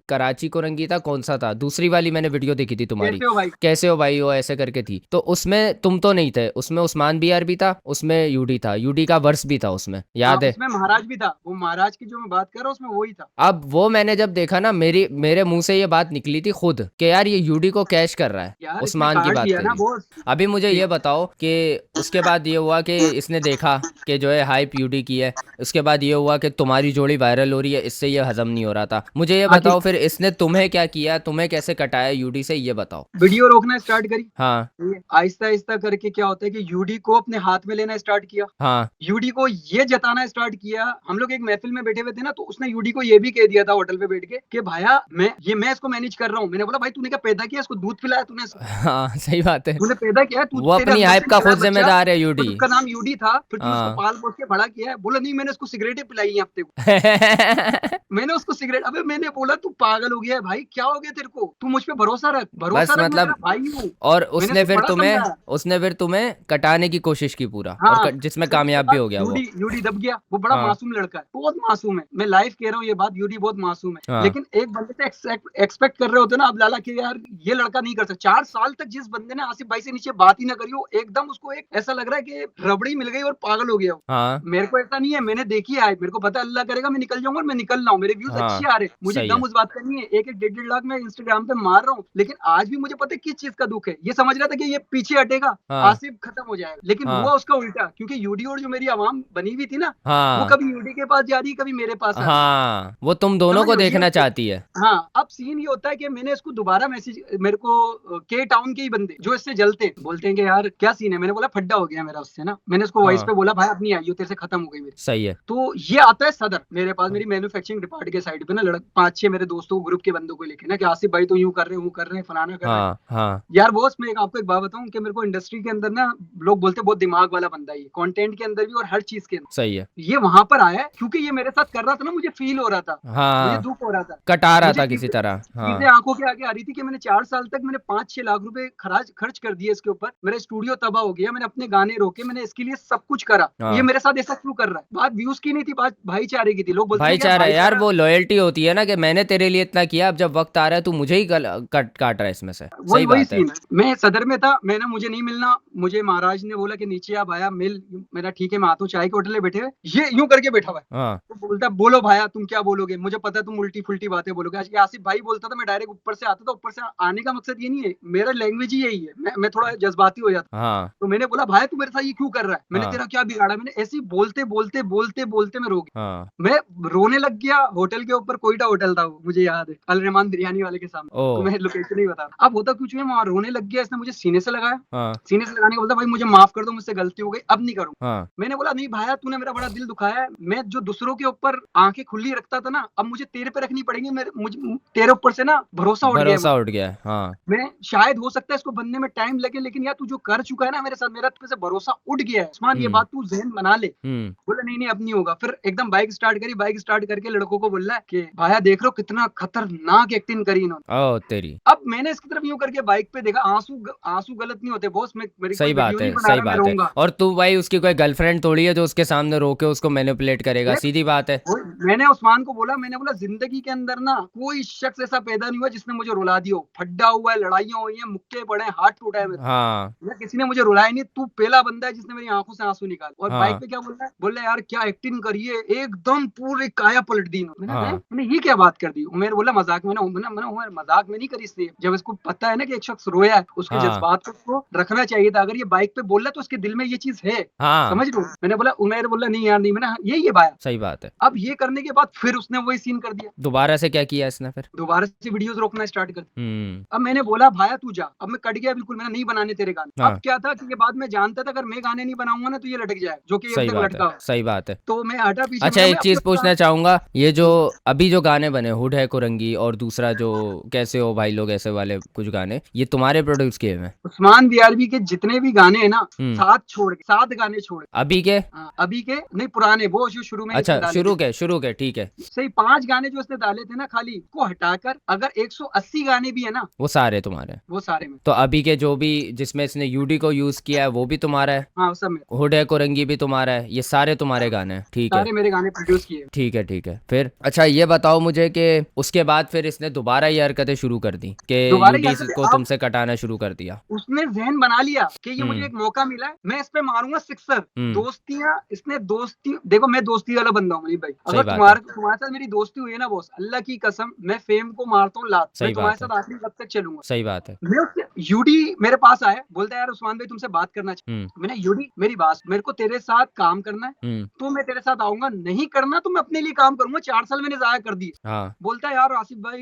कराची कोरंगी था, कौन सा था, दूसरी वाली मैंने वीडियो देखी थी तुम्हारी, कैसे हो भाई? कैसे हो भाई वो ऐसे करके थी, तो उसमें तुम तो नहीं थे, उसमें उस्मान बीआर भी था, उसमें यूडी था, यूडी का वर्स भी था उसमें, हाँ याद है? उसमें महाराज भी था, वो महाराज की जो मैं बात कर रहा हूँ उसमें वही था। अब वो मैंने जब देखा ना, मेरे मुंह से ये बात निकली थी खुद कि यार ये यूडी को कैश कर रहा है, यार इसने उस्मान की काट बात दिया ना करी। बॉस। अभी मुझे ये बताओ कि उसके बाद ये हुआ कि इसने देखा कि जो है हाइप यूडी की है, उसके बाद ये हुआ कि तुम्हारी जोड़ी वायरल हो रही है, इससे ये हजम नहीं हो रहा था। मुझे ये बताओ फिर इसने तुम्हें क्या किया, तुम्हें कैसे कटाया यूडी से, ये बताओ। वीडियो रोकना स्टार्ट करी, हाँ आहिस्ता आहिस्ता करके क्या होता है कि यूडी को अपने हाथ में लेना स्टार्ट किया, हाँ यूडी को ये जताना स्टार्ट किया। हम लोग एक महफिल में बैठे हुए थे ना, तो उसने यूडी को ये भी कह दिया था होटल पे बैठ के कि भाया मैं इसको मैनेज कर रहा हूँ। मैंने बोला भाई तूने क्या पैदा किया, इसको दूध पिलाया तूने, हाँ, सही बात है, तूने पैदा किया है, तू वो तेरे अपनी अंदर हाइप से का निकला खुद है बच्चा, जिम्मेदार है तो यूडी। उसका नाम यूडी था, फिर तूने उसको हाँ पाल पोस के बड़ा किया है। बोला नहीं मैंने उसको सिगरेटें पिलाई है हफ्ते को, मैंने उसको सिगरेट। अबे मैंने बोला तू पागल हो गया है भाई, क्या हो गया तेरे को, तू मुझ पे भरोसा रख, बस मैं तेरा मतलब, भाई हूँ। और मैंने उसको बड़ा समझाया। उसने फिर तुम्हें कटाने की कोशिश की पूरा, और हाँ जिसमें फिर उसके कामयाब भी बाद हो गया वो। यूडी दब गया। वो बड़ा हाँ मासूम लड़का है, बहुत मासूम है, मैं लाइव कह रहा हूँ ये बात, यूडी बहुत मासूम है, हाँ लेकिन एक बंदे से एक्सपेक्ट एक्सपेक्ट कर रहे होते ना अब लाला कि यार ये लड़का नहीं कर सकता। 4 साल तक जिस बंदे ने आसिफ भाई से नीचे बात ही ना करी हो, एकदम उसको एक ऐसा लग रहा है कि रबड़ी मिल गई और पागल हो गया हो। हाँ मेरे को ऐसा नहीं है, मैंने देखी है, मेरे को पता है अल्लाह करेगा मैं निकल जाऊंगा और मैं निकल रहा हूँ, मेरे व्यूज अच्छे हाँ आ रहे हैं, मुझे सही दम है। उस बात का नहीं है। 1-1 1.5 लाख मैं इंस्टाग्राम पे मार रहा हूँ, लेकिन आज भी मुझे पता है किस चीज का दुख है। ये समझ रहा था कि ये पीछे हटेगा, हाँ आसिफ खत्म हो जाएगा, लेकिन हुआ हाँ उसका उल्टा, क्योंकि यूडी और जो मेरी आवाम बनी हुई थी ना, वो हाँ कभी यूडी के पास जा रही, कभी मेरे पास आ रही। हाँ, वो तुम दोनों समझ को रहे हो ये देखना चाहती है। हाँ, अब सीन ये होता है कि मैंने इसको दोबारा मैसेज, मेरे को के टाउन के ही बंदे जो इससे जलते हैं बोलते हैं कि यार क्या सीन है। मैंने बोला फड्डा हो गया मेरा उससे ना, मैंने इसको वॉइस हाँ पे बोला भाई अपनी आइयो तेरे से खत्म हो गई मेरी। सही है। तो ये आता है सदर मेरे पास, मेरी मैन्युफैक्चरिंग डिपार्ट के साइड पे ना, लड़क 5-6 मेरे दोस्तों को, ग्रुप के बंदों को लेके ना कि आसिफ भाई तो यूं कर रहे हैं, वो कर रहे हैं, फलाना कर रहे हैं। हाँ हाँ यार बॉस मैं आपको एक बात बताऊं कि मेरे को इंडस्ट्री के अंदर ना लोग बोलते हैं बहुत दिमाग वाला बंदा है, कंटेंट के अंदर भी और हर चीज के अंदर। सही है। ये वहां पर आया है क्योंकि ये मेरे साथ कर रहा था ना, मुझे फील हो रहा था, मुझे हाँ, दुख हो रहा था, कटा रहा मुझे था किसी तरह। चीजें हाँ आंखों के आगे आ रही थी कि मैंने 4 साल तक मैंने 5-6 लाख रुपए खर्च कर दिए इसके ऊपर, मेरा स्टूडियो तबाह हो गया, मैंने अपने गाने रोके, मैंने इसके लिए सब कुछ करा, ये हाँ, मेरे साथ ऐसा क्यों कर रहा है। बात व्यूज की नहीं थी, बात भाईचारे की थी। लोग बोलते थे कि यार भाईचारा यार, भाईचारा, वो लॉयल्टी होती है ना कि मैंने तेरे लिए इतना किया, अब जब वक्त आ रहा है तू मुझे ही कट काट रहा है इसमें से। वही सही वही बात है। सीन है। मैं सदर में था, मैं ना मुझे नहीं मिलना, मुझे महाराज ने बोला कि नीचे आ भाया मिल, मेरा ठीक है मैं आता हूँ, चाय के होटल में बैठे हुए, ये यूं करके बैठा हुआ है। हाँ तो बोलता बोलो भाया तुम क्या बोलोगे, मुझे पता है तुम उल्टी फुल्टी बातें बोलोगे। आज ये आसिफ भाई बोलता था मैं डायरेक्ट ऊपर से आता था, ऊपर से आने का मकसद ये नहीं है, मेरा लैंग्वेज ही यही है, मैं थोड़ा जज्बाती हो जाता। हाँ तो मैंने बोला भाई तू मेरे साथ ये क्यों कर रहा है, मैंने हाँ तेरा क्या बिगाड़ा। मैंने ऐसे ही बोलते बोलते बोलते बोलते मैं रो गया, हाँ। मैं रोने लग गया। होटल के ऊपर कोयटा होटल था वो, मुझे याद है, अल रहमान बिरयानी वाले के सामने, ओ। तो मैं लोकेशन नहीं बता रहा। अब होता कुछ है, वहां रोने लग गया, इसने मुझे सीने से लगाया, हाँ सीने से लगाने के बोलता भाई मुझे माफ कर दो, मुझसे गलती हो गई, अब नहीं करूँ। हाँ मैंने बोला नहीं भाया तूने मेरा बड़ा दिल दुखाया है, मैं जो दूसरों के ऊपर आंखें खुली रखता था ना, अब मुझे तेरे पे रखनी पड़ेगी, मुझे तेरे ऊपर से ना भरोसा उठ गया है भरोसा उठ गया है। हाँ मैं, शायद हो सकता है इसको बनने में टाइम लगे, लेकिन यार तू जो कर चुका है ना मेरे साथ, मेरा तुझ पे से भरोसा उठ गया है उस्मान, ये बात तू जहन बना ले। हम्म। बोला नहीं नहीं अब नहीं होगा। फिर एकदम बाइक स्टार्ट करी, बाइक स्टार्ट करके लड़कों को बोल रहा है कि भाया देख लो कितना खतरनाक एक्टिंग करी इन्होंने। ओ तेरी। अब मैंने इसकी तरफ यूं करके बाइक पे देखा, आंसू गलत नहीं होते बॉस, मैं मेरी कोई सही वीडियो बात नहीं है, बना सही रहा, मैं बात है। रोऊंगा। और तू भाई उसकी कोई गर्लफ्रेंड थोड़ी है जो उसके सामने रो के उसको मैनिपुलेट करेगा, सीधी बात है। मैंने उस्मान को बोला, मैंने बोला जिंदगी के अंदर ना कोई शख्स ऐसा पैदा नहीं हुआ जिसने मुझे रुला दिया हो, फड्डा हुआ है, लड़ाइयां हुई हैं, मुक्के पड़े हैं, हाथ टूटा है मेरा, हाँ किसी ने मुझे रुलाया नहीं, तू पहला बंदा है जिसने मेरी आंखों से आंसू निकाले। और बाइक हाँ पे क्या बोल रहा है, बोल रहा है यार क्या एक्टिंग करी है, एकदम पूरी काया पलट दी इन्होंने। हाँ मैंने ये क्या बात कर दी। उमेर बोला मजाक में ना, मैंने उमेर मजाक में नहीं करी इसलिए, जब इसको पता है ना कि एक शख्स रोया है, उसके हाँ जज्बात को उसको रखना चाहिए था। अगर ये बाइक पे बोल रहा है तो उसके दिल में ये चीज है, हाँ समझ लो। मैंने बोला, उमेर बोला नहीं यार नहीं, मैंने यही है भाया। सही बात है। अब ये करने के बाद फिर उसने वही सीन कर दिया, दोबारा से क्या किया इसने फिर? दोबारा से वीडियोस रोकना स्टार्ट कर दिया। हम्म। अब मैंने बोला भाया तू जा, अब मैं कट गया बिल्कुल, मैंने नहीं बनाने तेरे गाने। हाँ अब क्या था कि ये बात मैं जानता था, अगर मैं गाने नहीं बनाऊंगा ना तो ये लटक जाए, जो कि सही अब तक बात है, लटका हो। सही बात है। तो मैं हटा पीछे, अच्छा मैं एक अपने चीज पूछना चाहूंगा, ये जो अभी जो गाने बने हुड है कुरंगी और दूसरा जो कैसे हो भाई लोग ऐसे वाले कुछ गाने, ये तुम्हारे प्रोड्यूस किए हुए हैं? उस्मान बीआरबी के जितने भी गाने हैं ना, हम्म। 7 गाने छोड़ के, अभी के? हाँ, अभी के नहीं, पुराने, वो जो शुरू में इसने अच्छा डाले थे, शुरू के ठीक है। सही 5 गाने जो इसने डाले थे ना खाली, को हटाकर अगर 180 गाने भी है ना, वो सारे तुम्हारे हैं? वो सारे में। तो अभी के जो भी जिसमें इसने यूडी को यूज किया है वो भी तुम्हारा है? हाँ सब में, हुड है कुरंगी भी तुम्हारा है? ये सारे तुम्हारे गाने हैं, ठीक है। सारे मेरे गाने प्रोड्यूस किए। ठीक है ठीक है। फिर अच्छा ये बताओ मुझे कि उसके बाद फिर इसने दोबारा ये हरकतें शुरू कर दी कि दोबारा यूडी ये हरकतें को अब तुमसे कटाना शुरू कर दिया? उसने जहन बना लिया कि ये मुझे हम्म एक मौका मिला है, मैं इस पे मारूंगा सिक्सर। हम्म। दोस्तियां, इसने दोस्ती, देखो मैं दोस्ती वाला बंदा हूँ भाई, सही अगर बात है, तुम्हारे साथ मेरी दोस्ती हुई है ना बॉस, अल्लाह की कसम मैं फेम को मारता हूँ लात, मैं सही तुम्हारे बात है, साथ आखिरी कब तक चलूंगा। सही बात है। मैं उससे, यूडी मेरे पास आया, बोलता है यार उस्मान भाई तुमसे बात करना चाहिए। हम्म मैंने यूडी मेरी बात, मेरे को तेरे साथ काम करना है, हम्म। तो मैं तेरे साथ आऊंगा, नहीं करना तो मैं अपने लिए काम करूंगा, 4 साल मैंने जाया कर दिए। हाँ बोलता है यार आसिफ भाई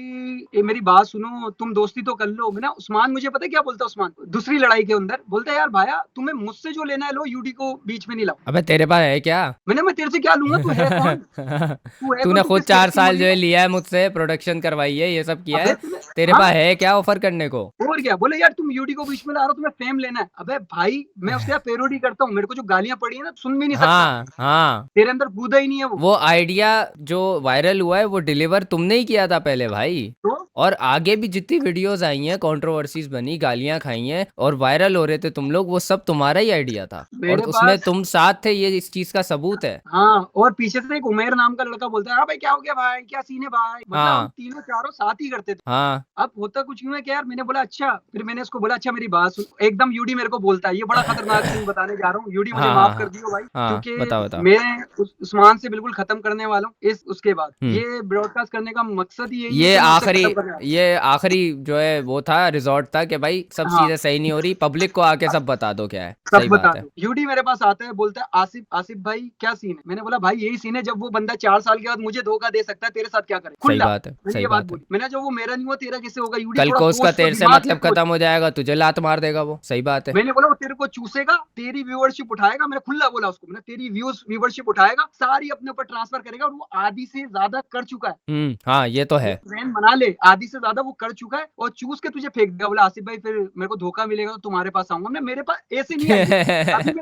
ये मेरी बात सुनो, तुम दोस्ती तो कर लो। मैंने उस्मान, मुझे पता है क्या बोलता है उस्मान, दूसरी लड़ाई के अंदर बोलता है यार भाया तुम्हें मुझसे जो लेना है लो, यूडी को बीच में नहीं लाओ। अबे तेरे पास है क्या? मैं तेरे से क्या लूंगा, तू है कौन, तू है कौन, तूने तू खुद किस 4 सेक्स की साल मरी जो है है। लिया है मुझसे, प्रोडक्शन करवाई है, ये सब किया अबे है, तेरे हाँ पास है क्या ऑफर करने को? और क्या, बोले यार तुम यूडी को बीच में ला रहे हो, तुम्हें फेम लेना है। अबे भाई मैं उसके यहाँ पेरोडी करता हूँ, मेरे को जो गालियां पड़ी है ना सुन भी नहीं सकता, हाँ हाँ। तेरे अंदर कूदा ही नहीं है वो आइडिया जो वायरल हुआ है वो डिलीवर तुमने ही किया था पहले भाई। तो और आगे भी जितनी वीडियोस आई हैं, कंट्रोवर्सीज बनी, गालियां खाई हैं और वायरल हो रहे थे तुम लोग, वो सब तुम्हारा ही आइडिया था और मेरे उसमें पास, तुम साथ थे, ये इस चीज का सबूत है। हाँ, और पीछे से एक उमेर नाम का लड़का बोलता है हाँ भाई क्या हो गया भाई, क्या सीन है भाई, मतलब हम हाँ तीनों चारों साथ ही करते थे। हाँ अब होता कुछ यूं है कि यार मैंने बोला अच्छा, फिर मैंने उसको बोला अच्छा मेरी बात सुन, एकदम यूडी मेरे को बोलता है, ये बड़ा खतरनाक सीन बताने जा रहा हूँ, यूडी मुझे हाँ हाँ माफ कर हाँ दियो भाई, हाँ, क्योंकि बताओ बताओ। मैं उस्मान से बिल्कुल खत्म करने वाला हूँ इस उसके बाद, हम्म। ये ब्रॉडकास्ट करने का मकसद ही यही है ये कि मैं उससे आखिरी खत्म करने वाला ये आखिरी जो है वो था, रिजॉर्ट था कि भाई सब हूँ। हाँ, चीजें सही नहीं हो रही, पब्लिक को आके सब बता दो क्या है। सब सही बता बात है। दो। यूडी मेरे पास आता है, बोलता है आसिफ आसिफ भाई क्या सीन है, मैंने बोला भाई यही सीन है जब वो बंदा 4 साल के बाद मुझे धोखा दे सकता है, तेरे साथ क्या करे, सही खुला बात है, मैंने सही ये बात बात है। बोली, मैंने जो वो मेरा नहीं हुआ तेरा कैसे होगा, यूडी कल थोड़ा को उसका सोच, तो तेरे से दिमाग से मतलब सोच। खत्म हो जाएगा, तुझे लात मार देगा वो। सही बात है। मैंने बोला वो तेरे को चूसेगा, तेरी व्यूअरशिप उठाएगा, मैंने खुला बोला उसको, मैंने तेरी व्यूअरशिप उठाएगा, सारी अपने ऊपर ट्रांसफर करेगा, और वो आधी से ज्यादा कर चुका है, हाँ ये तो ये है। ट्रेंड बना ले, आधी से ज्यादा वो कर चुका है, और चूस के तुझे फेंक देगा। बोला आसिफ भाई फिर मेरे को धोखा मिलेगा तो तुम्हारे पास आऊंगा, मैं मेरे पास ऐसे नहीं आएंगे,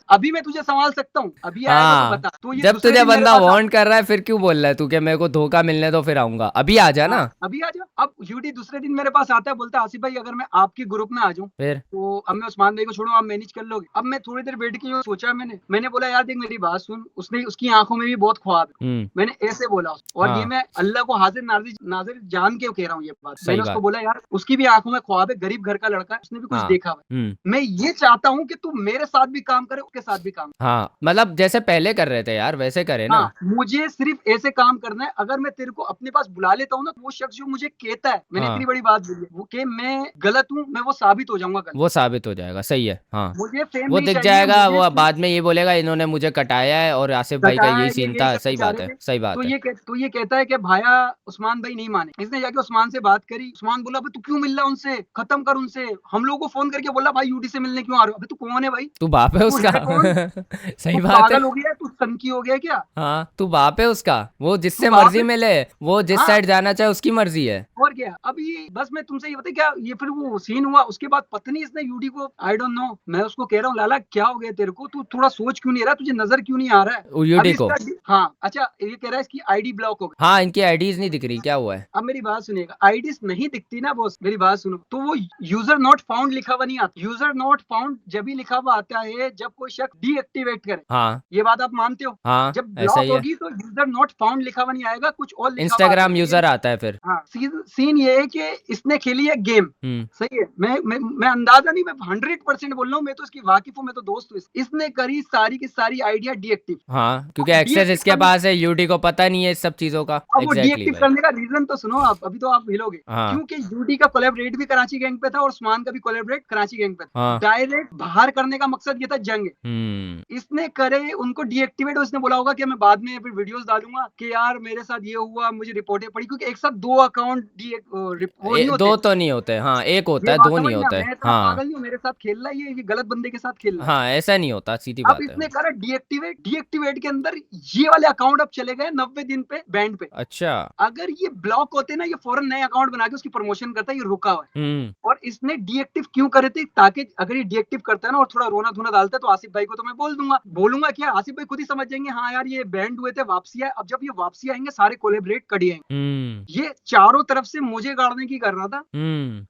अभी मैं तुझे संभाल सकता हूँ, अभी आएगा तो हाँ, बता। तो ये जब दूसरे तुझे दिन मेरे बंदा पास वार्न कर रहा है फिर क्यों बोल रहा है तू कि मेरे को धोखा मिलने दो फिर आऊंगा, अभी आ जा हाँ, ना। अभी आ जा। अब यूडी दूसरे दिन मेरे पास आता है, बोलता है आसिफ भाई अगर मैं आपके ग्रुप में आ जाऊं फिर तो अब मैं उस्मान भाई को छोड़ूं, आप मैनेज कर लोगे। अब मैं थोड़ी देर वेट की और सोचा, मैंने बोला यार देख मेरी बात सुन, उसने उसकी आंखों में भी बहुत ख्वाब है, मैंने ऐसे बोला उसको, और ये हाँ मैं अल्लाह को हाजिर नाजिर नाजिर जान के कह रहा हूँ ये बात। सही मैंने उसको बात। बोला यार उसकी भी आंखों में ख्वाब है, गरीब घर का लड़का है, उसने भी कुछ हाँ। देखा हुआ है, मैं ये चाहता हूँ कि तू मेरे साथ भी काम करे, उसके साथ भी काम करे। हाँ मतलब जैसे पहले कर रहे थे यार वैसे करे ना। हाँ, मुझे सिर्फ ऐसे काम करना है, अगर मैं तेरे को अपने पास बुला लेता हूँ ना, तो वो शख्स जो मुझे कहता है, मैंने इतनी हाँ बड़ी बात बोली है वो कि मैं गलत हूँ, मैं वो साबित हो जाऊंगा गलत। वो साबित हो जाएगा, सही है। हाँ मुझे फेम वो नहीं दिख चाहिए, जाएगा, मुझे वो सिर्फ बाद में ये बोलेगा इन्होंने मुझे कटाया है और आसिफ भाई का बताया यही है, सीन यही था। सब सही बेचारे बात है, थे। सही तो बात है। ये कहता है कि भाया उस्मान भाई नहीं माने, इसने जाके उस्मान से बात करी, उस्मान बोला तू क्यों मिल रहा उनसे, खत्म कर उनसे, हम लोगों को फोन करके बोला भाई यूडी से मिलने क्यों आ रहे हो, अबे तू कौन है भाई, तू बाप है तू उसका। है कौन, तू सही बात है। पागल हो गया, तू सनकी हो गया क्या, हाँ तू बाप है उसका, वो तू जिससे बाप मर्जी है। मिले, वो जिस हाँ, साइड जाना चाहे उसकी मर्जी है। और क्या। अभी बस मैं तुमसे ये बता क्या, ये फिर वो सीन हुआ, उसके बाद पत्नी इसने यूडी को, आई डोंट नो, मैं उसको कह रहा हूँ लाला क्या हो गया तेरे को, तू थोड़ा सोच क्यों नहीं रहा, तुझे नजर क्यों नहीं आ रहा है। अभी यूडी को। इसका हाँ अच्छा, ये कह रहा है इसकी आईडी ब्लॉक हो गई। हाँ इनकी आईडीज नहीं दिख रही, क्या हुआ है। अब मेरी बात सुनिएगा, आईडीज नहीं दिखती ना बॉस, मेरी बात सुनो, तो वो यूजर नॉट फाउंड लिखा हुआ नहीं आता, यूजर नॉट फाउंड जब भी लिखा हुआ आता है जब कोई शख्स डीएक्टिवेट करे, हाँ ये बात आप मानते हो। हाँ जब ऐसा ब्लॉक ही है। होगी तो यूजर नॉट फाउंड लिखा हुआ नहीं आएगा, कुछ और लिखा हुआ आ इंस्टाग्राम जाएगा। यूजर आता है फिर। हाँ, सीन ये है कि इसने खेली है गेम, हम्म। सही है, मैं अंदाजा नहीं, मैं 100% बोल रहा हूँ, मैं तो इसकी वाकिफ हूँ, मैं तो दोस्त हूँ इसने करी सारी की सारी आइडिया डीएक्टिव। हाँ क्योंकि एक्सेस डीएक्टिव इसके करने, पास है, यूडी को पता नहीं है इस सब चीजों का। अब वो एग्जैक्टली डीएक्टिव भाई। करने का रीजन तो सुनो आप, अभी तो आप हिलोगे, हाँ क्योंकि यूडी का कोलैबोरेट भी कराची गैंग पे था और उस्मान का भी कोलैबोरेट कराची गैंग पे था, हाँ। डायरेक्ट बाहर करने का मकसद ये था जंग। इसने करे उनको डीएक्टिवेट, उसने बोला होगा कि मैं बाद में फिर वीडियोस डालूंगा कि यार मेरे साथ ये हुआ, मुझे रिपोर्टें पड़ी, क्योंकि एक साथ दो अकाउंट वो नहीं होते, दो तो नहीं होते, हाँ एक होता ये है, बात दो नहीं समझना, होते। मैं इतना हाँ पागल नहीं हूँ, मेरे साथ खेल रहा है ये गलत बंदे के साथ खेल रहा है। हाँ ऐसा नहीं होता, सीधी अब बात है। इसने करा डीएक्टिवेट, डीएक्टिवेट के अंदर ये वाले अकाउंट अब चले गए 90 दिन पे बैंड पे। अच्छा। अगर ये ब्लॉक होते ना, ये फौरन नए अकाउंट बना के उसकी प्रमोशन करता है, ये रुका हुआ है। और इसने डीएक्टिव क्यों करे थे, ताकि अगर ये डीएक्टिव करता है ना और थोड़ा रोना धोना डालता है तो आसिफ भाई को तो मैं बोलूंगा क्या, आसिफ भाई खुद ही समझ जाएंगे हाँ यार ये बैंड हुए थे, वापसी आए, अब जब ये वापसी आएंगे सारे कोलेबरेट कड़ी आएंगे। ये चारों तरफ से मुझे गाड़ने की कर रहा था,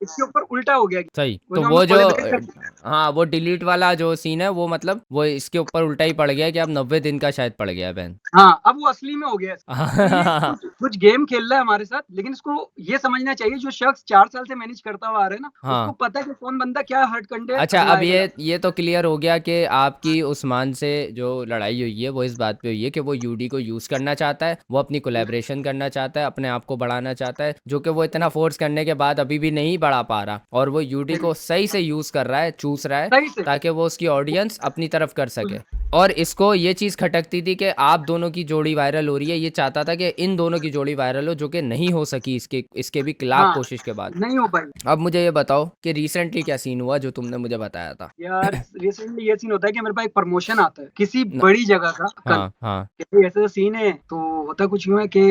इसके ऊपर उल्टा हो गया। सही। वो तो जो हम वो जो कोलैबोरेट करते हैं, हाँ वो डिलीट वाला जो सीन है वो मतलब वो इसके ऊपर उल्टा ही पड़ गया कि अब 90 दिन का शायद पड़ गया बैन। हाँ अब वो असली में हो गया है। तो ये कुछ गेम खेल रहा है हमारे साथ, लेकिन इसको ये समझना चाहिए जो शख्स 4 साल से मैनेज करता हुआ आ रहा है ना, हाँ। उसको पता है कि कौन बंदा क्या हर्ट कंडे अच्छा अब ये तो क्लियर हो गया कि आपकी उस्मान से जो लड़ाई हुई है वो इस बात पे हुई है कि वो यूडी को यूज करना चाहता है, वो अपनी कोलैबोरेशन करना चाहता है, अपने आप को बढ़ाना चाहता है, जो कि वो इतना फोर्स करने के बाद अभी भी नहीं बढ़ा पा रहा, और वो यूडी को सही से यूज कर रहा है, चूस रहा है, सही से। ताकि वो उसकी ऑडियंस अपनी तरफ कर सके। और इसको ये चीज खटकती थी कि आप दोनों की जोड़ी वायरल हो रही है, ये चाहता था कि इन दोनों की जोड़ी वायरल हो, जो कि नहीं हो सकी इसके भी लाख हाँ, कोशिश के बाद। नहीं हो पाई। अब मुझे ये बताओ कि रिसेंटली क्या सीन हुआ जो तुमने मुझे बताया था। यार रिसेंटली ये सीन होता है कि मेरे पास एक प्रमोशन आता है किसी बड़ी जगह का कल, हाँ हाँ कि ऐसा सीन है, तो होता कुछ यूं है कि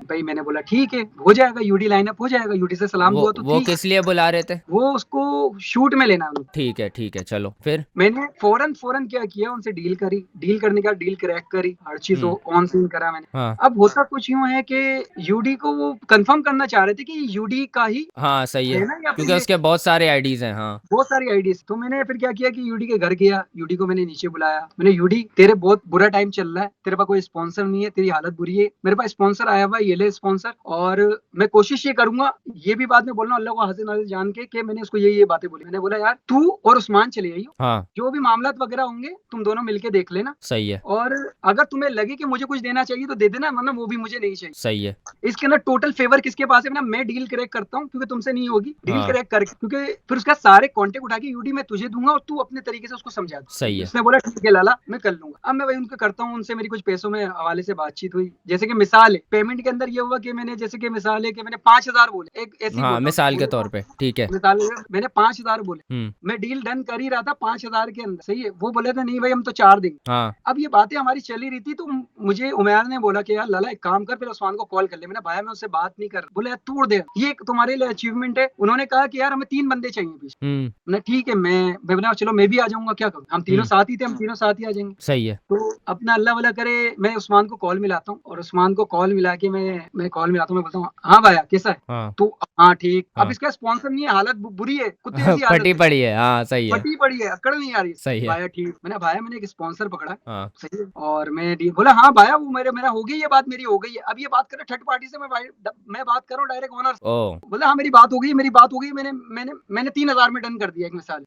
भाई मैंने बोला ठीक है हो जाएगा, यूडी लाइनअप हो जाएगा, यूडी से सलाम दुआ तो वो ठीक है। किस लिए बुला रहे थे। वो उसको शूट में लेना है उनको। ठीक है चलो फिर। मैंने फौरन क्या किया, उनसे डील करी, करी, डील करने के बाद डील क्रैक करी, हर चीज हम्म। ऑन सीन करा मैंने। हाँ अब होता कुछ यूं है कि यूडी को वो कंफर्म करना चाह रहे थे कि यूडी का ही हाँ सही है, है ना या फिर क्योंकि ये उसके बहुत सारे आईडीज हैं। हाँ बहुत सारी आईडीज। तो मैंने फिर क्या किया कि यूडी के घर गया, यूडी को मैंने नीचे बुलाया, मैंने यूडी तेरे बहुत बुरा टाइम चल रहा है, तेरे पास कोई स्पॉन्सर नहीं है, तेरी हालत बुरी है, मेरे पास स्पॉन्सर आया हुआ है, ये ले स्पॉन्सर, और मैं कोशिश ये करूंगा, ये भी बाद में बोलना अल्लाह को हाजिर नाजिर जान के कि मैंने उसको ये बातें बोली। मैंने बोला यार तू और उस्मान चले आइयो, हाँ जो भी मामलात वगैरह होंगे तुम दोनों मिलके देख लेना, सही है, और अगर तुम्हें लगे कि मुझे कुछ देना चाहिए तो दे देना, वरना वो भी मुझे नहीं चाहिए। सही है। इसके अंदर टोटल फेवर किसके पास है ना, मैं डील क्रैक करता हूँ क्योंकि तुमसे नहीं होगी, डील हाँ क्रैक करके, क्योंकि फिर उसका सारे कांटेक्ट उठा के यूडी मैं तुझे दूंगा और तू अपने तरीके से उसको समझा दे। सही है। उसने बोला ठीक है लाला मैं कर लूंगा। अब मैं वही उनका करता हूँ, उनसे मेरी कुछ पैसों में हवाले से बातचीत हुई, जैसे कि मिसाल है पेमेंट के अंदर ये हुआ कि मैंने जैसे कि मिसाल है कि मैंने 5,000 बोले, एक ऐसी हाँ बोल रहा मिसाल के हूँ तौर पे, ठीक है। मिसाल मैंने 5,000 बोले, हम्म। मैं डील डन कर ही रहा था 5,000 के अंदर, सही है। वो बोले थे नहीं भाई हम तो 4 देंगे। हाँ अब ये बातें हमारी चली रही थी, तो मुझे उमैर ने बोला कि यार लाला एक काम कर, फिर उस्मान को कॉल कर ले। मैंने भाई मैं उससे बात नहीं कर, बोले यार तोड़ दे, ये एक तुम्हारे लिए अचीवमेंट है। उन्होंने कहा कि यार हमें 3 बंदे चाहिए पीछे। हम्म। मैंने ठीक है, मैं बोला चलो मैं भी आ जाऊंगा, क्या करूं, हम तीनों साथ ही थे, हम तीनों साथ ही आ जाएंगे। सही है। तो अपना अल्लाह वाला करे, मैं उस्मान को कॉल मिलाता हूँ, और उस्मान को कॉल मिला के मैं कॉल मिलाता हूँ, मैं बोलता हूँ हाँ भाया कैसा है, हाँ तो हाँ ठीक। अब हाँ इसका स्पॉन्सर नहीं है, हालत बुरी है, कुत्ते जैसी हालत फटी है, पड़ी है, हाँ सही है। फटी पड़ी है, अकड़ नहीं आ रही। सही है। भाया ठीक, मैंने भाया मैंने एक स्पॉन्सर पकड़ा, हाँ सही है, और मैं बोला हाँ भाया वो मेरा हो गई, ये बात मेरी हो गई है। अब ये बात कर रहा थर्ड पार्टी से, मैं बात कर रहा हूँ डायरेक्ट ओनर। ओ बोला हाँ मेरी बात हो गई, मेरी बात हो गई, मैंने 3,000 में डन कर दिया, एक मिसाल।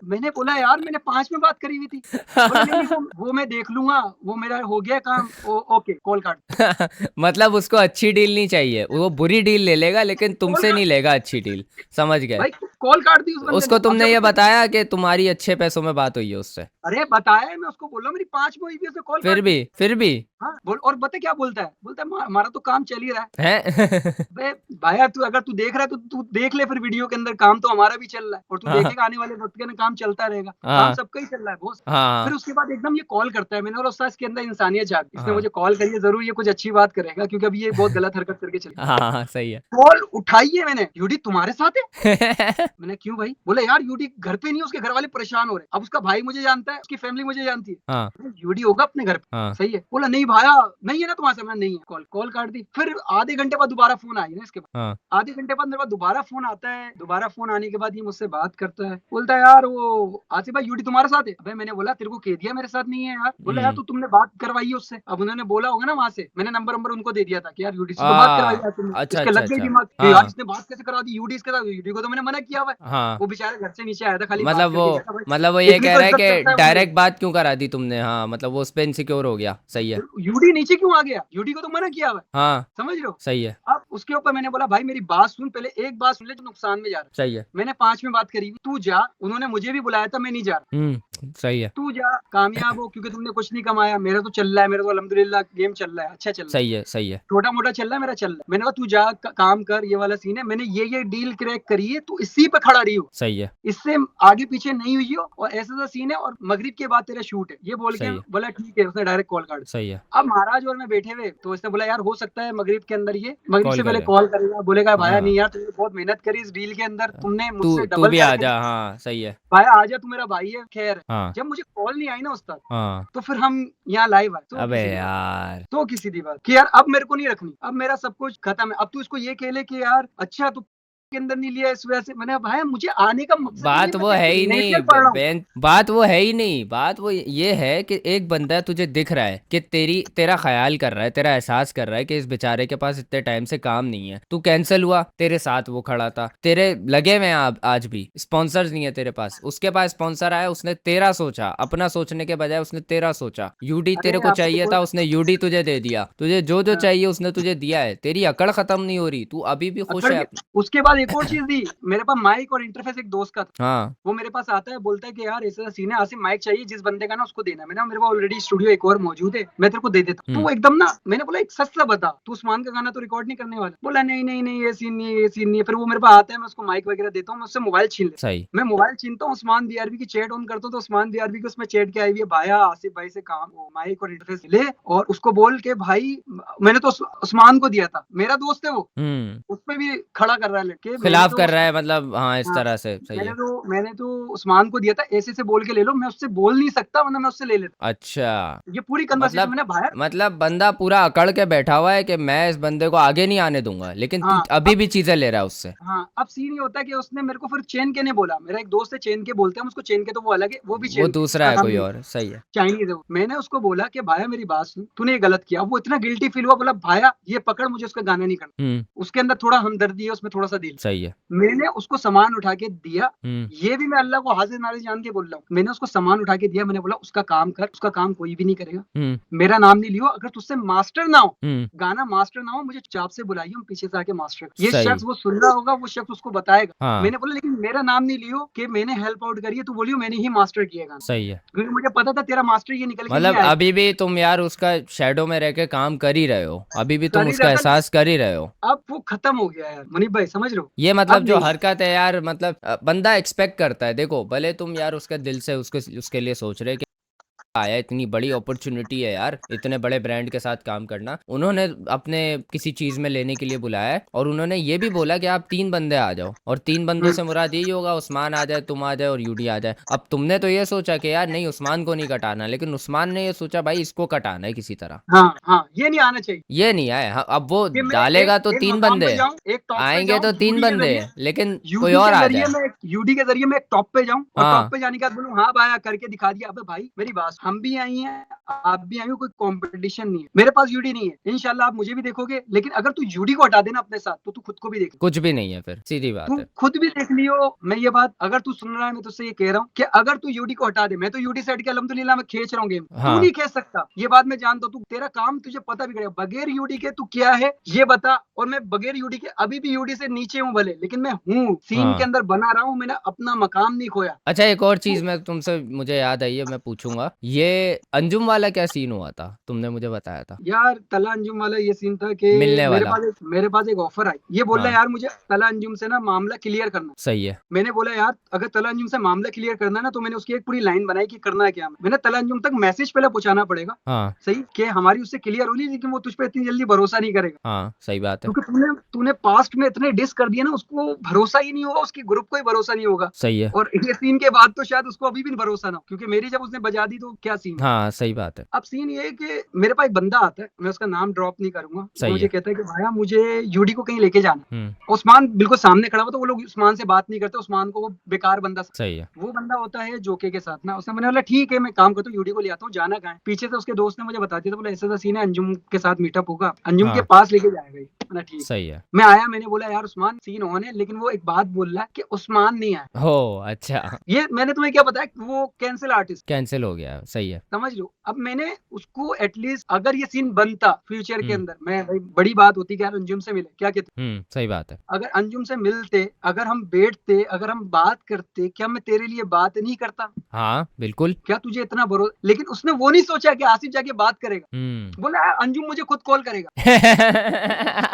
मैंने बोला यार मैंने 5 में बात करी हुई थी। बोला नहीं नहीं वो मैं देख लूंगा, वो मेरा हो गया काम, ओके कॉल काट। मतलब उसको अच्छी डील नहीं चाहिए, वो बुरी डील ले लेगा लेकिन कॉल तुमसे काट नहीं लेगा अच्छी डील। समझ गए। भाई, कॉल काट दी उस बंदे उसको ने। अब तुमने जब ये उसने बताया कि तुम्हारी अच्छे पैसों में बात हुई है उससे? अरे बताया है, मैं उसको बोल रहा हूँ मेरी 5 में हुई थी, उसने कॉल फिर काट भी दी। फिर भी हाँ बोल, और बता क्या बोलता है, बोलता है हमारा तो काम चल ही रहा है। है। बे भाया तू अगर तू देख रहा है तो तू देख ले, फिर वीडियो के अंदर काम तो हमारा भी चल रहा है, और तू हाँ देखेगा आने वाले वक्त के अंदर काम चलता रहेगा, काम हाँ सबका ही चल रहा है बॉस। फिर हाँ उसके बाद एकदम ये कॉल करता है, मैंने बोला उस्ताद इसके अंदर इंसानियत जाग, इसने हाँ मुझे कॉल करी है, जरूर ये कुछ अच्छी बात करेगा, क्योंकि अभी ये बहुत गलत हरकत करके चली। हाँ हाँ सही है। कॉल उठाई है मैंने, यूडी तुम्हारे साथ है। मैंने क्यों भाई, बोले यार यूडी घर पे नहीं है, उसके घर वाले परेशान हो रहे हैं। अब उसका भाई मुझे जानता है, उसकी फैमिली मुझे जानती है, हाँ यूडी होगा अपने घर पे, हाँ सही है। बोला नहीं भाया नहीं है ना तुम्हारे सामने, नहीं है, कॉल काट दी। फिर आधे घंटे बाद दोबारा फोन आई ना इसके बाद, हाँ आधे घंटे बाद मेरे पास दोबारा फोन आता है। दोबारा फोन आने के बाद ये मुझसे बात करता है, बोलता है यार वो आसिफ भाई यूडी तुम्हारे साथ है। अबे मैंने बोला तेरे को कह दिया मेरे साथ नहीं है यार। बोला यार तो तुमने बात करवाई है उससे। अब उन्होंने बोला होगा ना वहां से, मैंने नंबर उनको दे दिया था कि यार यूडी से तो बात करवाई है तुमने। अच्छा इसके अच्छा लग गई अच्छा। दिमाग कि यार हाँ इसने बात कैसे करा दी यूडी इसके साथ, यूडी को तो मैंने मना किया हुआ है। हाँ वो बेचारा घर से नीचे आया था, खाली बात मतलब करके गया था भाई, मतलब वो ये इतनी कह तो रहा है इज्जत करता कि है वो मेरी। डायरेक्ट बात क्यों करा दी तुमने? हाँ मतलब वो उस पे इनसिक्योर हो गया। सही है। यूडी नीचे क्यों आ गया, यूडी को तो मना किया हुआ है, हाँ समझ लो। सही है। अब उसके ऊपर मैंने बोला भाई मेरी बात सुन, पहले एक बात सुन ले, जो नुकसान में जा रहा सही है। है। मैंने 5 में बात करी हुई, तू जा, उन्होंने मुझे भी बुलाया था, मैं नहीं जा रहा, सही है। तू जा कामयाब हो, क्योंकि तुमने कुछ नहीं कमाया, मेरा तो चल रहा है, मेरा तो अल्हम्दुलिल्लाह गेम चल रहा है, अच्छा चल रहा है, सही है। सही है। छोटा मोटा चल रहा है, मेरा चल रहा है। मैंने कहा तू जा काम कर, ये वाला सीन है, मैंने ये डील क्रैक करी है, तू इसी पे खड़ा रही हो, सही है। इससे आगे पीछे नहीं हुई हो, और ऐसा सा सीन है, और मगरिब के बाद तेरा शूट है, ये बोल के सही है। बोला ठीक है, उसने डायरेक्ट कॉल काट। सही है। अब महाराज और मैं बैठे हुए, तो इसने बोला यार हो सकता है मगरिब के अंदर ये मगरिब कॉल से पहले करेगा। कॉल करेगा, बोलेगा भाया हाँ नहीं यार तुमने बहुत मेहनत करी इस डील के अंदर, तुमने तू मुझसे तू डबल भी आ करके जा। हाँ सही है। भाया आजा, तू मेरा भाई है। खैर हाँ जब मुझे कॉल नहीं आई ना उस्ताद, हाँ। तो फिर हम यहाँ लाइव आए, अबे यार। तो किसी दी बात कि यार अब मेरे को नहीं रखनी, अब मेरा सब कुछ खत्म है, अब तू इसको ये कह ले कि यार अच्छा तू के अंदर नहीं लिया इस वजह से। मैंने भाई मुझे आने का मकसद नहीं है, बात मैं वो है ही नहीं नेशनल पढ़ रहा हूँ। बहन, बात वो है ही नहीं। बात वो ये है कि एक बंदा तुझे दिख रहा है कि तेरा ख्याल कर रहा है, तेरा एहसास कर रहा है कि इस बेचारे के पास इतने टाइम से काम नहीं है। तू कैंसिल हुआ, तेरे साथ वो खड़ा था, तेरे लगे हुए हैं आज भी। स्पॉन्सर्स नहीं है तेरे पास, उसके पास स्पॉन्सर आया, उसने तेरा सोचा, अपना सोचने के बजाय उसने तेरा सोचा। यूडी तेरे अरे को आपसे चाहिए बोल था, उसने यूडी तुझे दे दिया। तुझे जो जो हाँ, चाहिए उसने तुझे दिया है। तेरी अकड़ खत्म नहीं हो रही, तू अभी भी खुश अकड़ है के अपनी। उसके बाद एक और चीज दी मेरे पास, माइक और इंटरफेस एक दोस्त का था। हाँ वो मेरे पास आता है, बोलता है कि यार ऐसा सीन है, आसिफ माइक चाहिए, जिस बंदे का ना उसको देना। मैंने मेरे पास ऑलरेडी स्टूडियो एक और मौजूद है, मैं तेरे को दे देता हूँ। तो वो एकदम ना, मैंने बोला एक सच सा बता, तू उस्मान का गाना तो रिकॉर्ड नहीं करने वाला। बोला नहीं नहीं नहीं ये सीन नहीं है, ये सीन नहीं है। फिर वो मेरे पास आता है, मैं उसको माइक वगैरह देता हूँ, मैं उससे मोबाइल छीन लेता सही। हूँ। मैं मोबाइल छीनता हूँ, उस्मान बीआरबी की चैट ऑन करता हूँ, तो उस्मान बीआरबी की उसमें चैट क्या आई हुई है, भाया आसिफ भाई से काम माइक और इंटरफेस ले, और उसको बोल के भाई मैंने तो उस्मान को दिया था, मेरा दोस्त है वो, उसमें भी खड़ा कर रहा है कि खिलाफ कर रहा है मतलब, हाँ इस हाँ, तरह से सही है। मैंने तो उस्मान को दिया था ऐसे बोल के ले लो, मैं उससे बोल नहीं सकता वरना मैं उससे ले लेता। अच्छा, ये पूरी कन्वर्सेशन मतलब मैंने बाहर। बंदा पूरा अकड़ के बैठा हुआ है कि मैं इस बंदे को आगे नहीं आने दूंगा, लेकिन तू हाँ अभी अब भी चीजें ले रहा है उससे। हाँ, अब सीन ये होता है कि उसने मेरे को फिर चेन के नहीं बोला, मेरा एक दोस्त है चेन के बोलते हैं हम उसको, चेन के तो वो अलग है, वो भी वो चेन के, दूसरा उसका है नाम कोई नहीं, और, सही है। चाइनीज है वो। मैंने उसको बोला कि भाया मेरी बात सुन, तूने ये गलत किया। वो इतना गिल्टी फील हुआ, बोला भाया ये पकड़, मुझे उसका गाना नहीं करना। हम्म, उसके अंदर थोड़ा हमदर्दी है, उसमें थोड़ा सा दिल। सही है। मैंने उसको सामान उठा के दिया, हम्म, ये भी मैं अल्लाह को हाजिर नाजिर जान के बोल रहा हूँ। मैंने उसको सामान उठा के दिया, मैंने बोला उसका काम कर, उसका काम कोई भी नहीं करेगा, हम्म, मेरा नाम नहीं लियो, अगर तुझसे मास्टर ना हो, हम्म, गाना मास्टर ना हो, मुझे चाप से बुलाइए, हम पीछे से आके मास्टर, ये सही। शख्स वो सुन रहा होगा, वो शख्स उसको बताएगा। हाँ, मैंने बोला लेकिन मेरा नाम नहीं लियो कि मैंने हेल्प आउट करी है, तू बोलियो मैंने ही मास्टर किया गाना, सही है। क्योंकि मुझे पता था तेरा मास्टर ये निकल के नहीं मतलब आएगा। अभी भी तुम यार उसका शैडो में रह के काम कर ही रहे हो, अभी भी तुम कर ही उसका रहा था, एहसास कर ही रहे हो। अब वो खत्म हो गया यार मुनीब भाई, समझ रहे हो? ये मतलब अब जो नहीं। हरकत है यार, मतलब बंदा एक्सपेक्ट करता है, देखो भले तुम यार उसके दिल से उसके लिए सोच रहे कि आया, इतनी बड़ी अपॉर्चुनिटी है यार, इतने बड़े ब्रांड के साथ काम करना, उन्होंने अपने किसी चीज में लेने के लिए बुलाया है, और उन्होंने ये भी बोला कि आप 3 बंदे आ जाओ, और 3 बंदों से मुराद यही होगा उस्मान आ जाए, तुम आ जाए और यूडी आ जाए। अब तुमने तो ये सोचा कि यार नहीं उस्मान को नहीं कटाना, लेकिन उस्मान ने ये सोचा भाई इसको कटाना है किसी तरह। हाँ हाँ, ये नहीं आना चाहिए ये नहीं आए, हाँ, अब वो कि मैं डालेगा तो एक 3 मकाम बंदे पे जाऊं, एक टॉप पे आएंगे, जाऊं तो 3 यूडी के बंदे, जरिए, लेकिन कोई यूडी और के आ जरिए जाए। मैं यूडी के जरिए मैं एक टॉप पे जाऊं, और टॉप हाँ, पे जाने के बाद बोलूं हाँ भाई करके दिखा दिया। अबे भाई मेरी बात, हम भी आई हैं, आप भी आई हो, कोई कंपटीशन नहीं है, मेरे पास यूडी नहीं है, इंशाल्लाह आप मुझे भी देखोगे, लेकिन अगर तू यूडी को हटा देना अपने साथ, तो तू खुद को भी देख, कुछ भी नहीं है फिर, सीधी बात तू है। खुद भी देख लियो। मैं ये बात, अगर तू सुन रहा है, मैं तुझसे ये कह रहा हूँ कि अगर तू यूडी को हटा दे, मैं तो यूडी से हट के अल्हम्दुलिल्लाह मैं खींच रहा हूँ गेम, तू हाँ, नहीं खींच सकता, ये बात मैं जानता हूँ। तू, तेरा काम तुझे पता भी करेगा, बगैर यूडी के तू क्या है ये बता। और मैं बगैर यूडी के अभी भी यूडी से नीचे हूँ भले, लेकिन मैं हूँ सीन के हाँ। अंदर बना रहा हूँ, मैंने अपना मकाम नहीं खोया। अच्छा, एक और चीज तो मैं तुमसे, मुझे याद आई है, मैं पूछूंगा, ये अंजुम वाला क्या सीन हुआ था, तुमने मुझे बताया था। यार तला अंजुम वाला ये सीन था कि मिलने वाला। मेरे पास एक ऑफर आई, ये बोल रहा है हाँ, यार मुझे तला अंजुम से ना मामला क्लियर करना। सही है। मैंने बोला यार अगर तला अंजुम से मामला क्लियर करना है ना, तो मैंने उसकी एक पूरी लाइन बनाई कि करना है क्या। मैंने तला अंजुम तक मैसेज पहले पहुंचाना पड़ेगा, हाँ, सही, कि हमारी उससे क्लियर होगी, लेकिन वो तुझ पे इतनी जल्दी भरोसा नहीं करेगा, हाँ, सही बात है। क्योंकि तूने तूने पास्ट में इतने डिस कर दिए ना, उसको भरोसा ही नहीं होगा, उसकी ग्रुप को ही भरोसा नहीं होगा। सही है। और ये सीन के बाद तो शायद उसको अभी भी भरोसा ना हो, क्योंकि मेरी जब उसने बजा दी तो क्या सीन है। हाँ, सही बात है। अब सीन ये है कि मेरे पास एक बंदा आता है, मैं उसका नाम ड्रॉप नहीं करूंगा, वो सही मुझे है। कहता है कि भाया मुझे यूडी को कहीं लेके जाना है। हम्म, उस्मान बिल्कुल सामने खड़ा हुआ, तो वो लोग उस्मान से बात नहीं करते, उस्मान को वो बेकार बंदा सही है। वो बंदा होता है जोके के साथ ना। उसने, मैंने बोला ठीक है मैं काम करता हूँ, यूडी को ले आता हूँ, जाना कहाँ है। पीछे से उसके दोस्त ने मुझे बता दिया, तो बोला ऐसा सीन है, अंजुम के साथ मीटअप होगा, अंजुम के हाँ, पास लेके जाएगा ये। मैंने ठीक। सही है। मैं आया, मैंने बोला यार उस्मान सीन ऑन है, लेकिन वो एक बात बोल रहा है कि उस्मान नहीं आया। हो, अच्छा। ये मैंने तुम्हें क्या बताया, वो कैंसिल आर्टिस्ट, कैंसिल हो गया, सही है। समझ लो। अब मैंने उसको एटलीस्ट, अगर ये सीन बनता फ्यूचर के हम्म, अंदर, मैं भाई बड़ी बात होती कि यार अंजुम से मिले, क्या कहते, सही बात है। अगर अंजुम से मिलते, अगर हम बैठते, अगर हम बात करते, क्या मैं तेरे लिए बात नहीं करता? हाँ, बिल्कुल। क्या तुझे इतना भरोसा? लेकिन उसने वो नहीं सोचा कि आसिफ जाके बात करेगा। हम्म। बोला यार अंजुम मुझे खुद कॉल करेगा।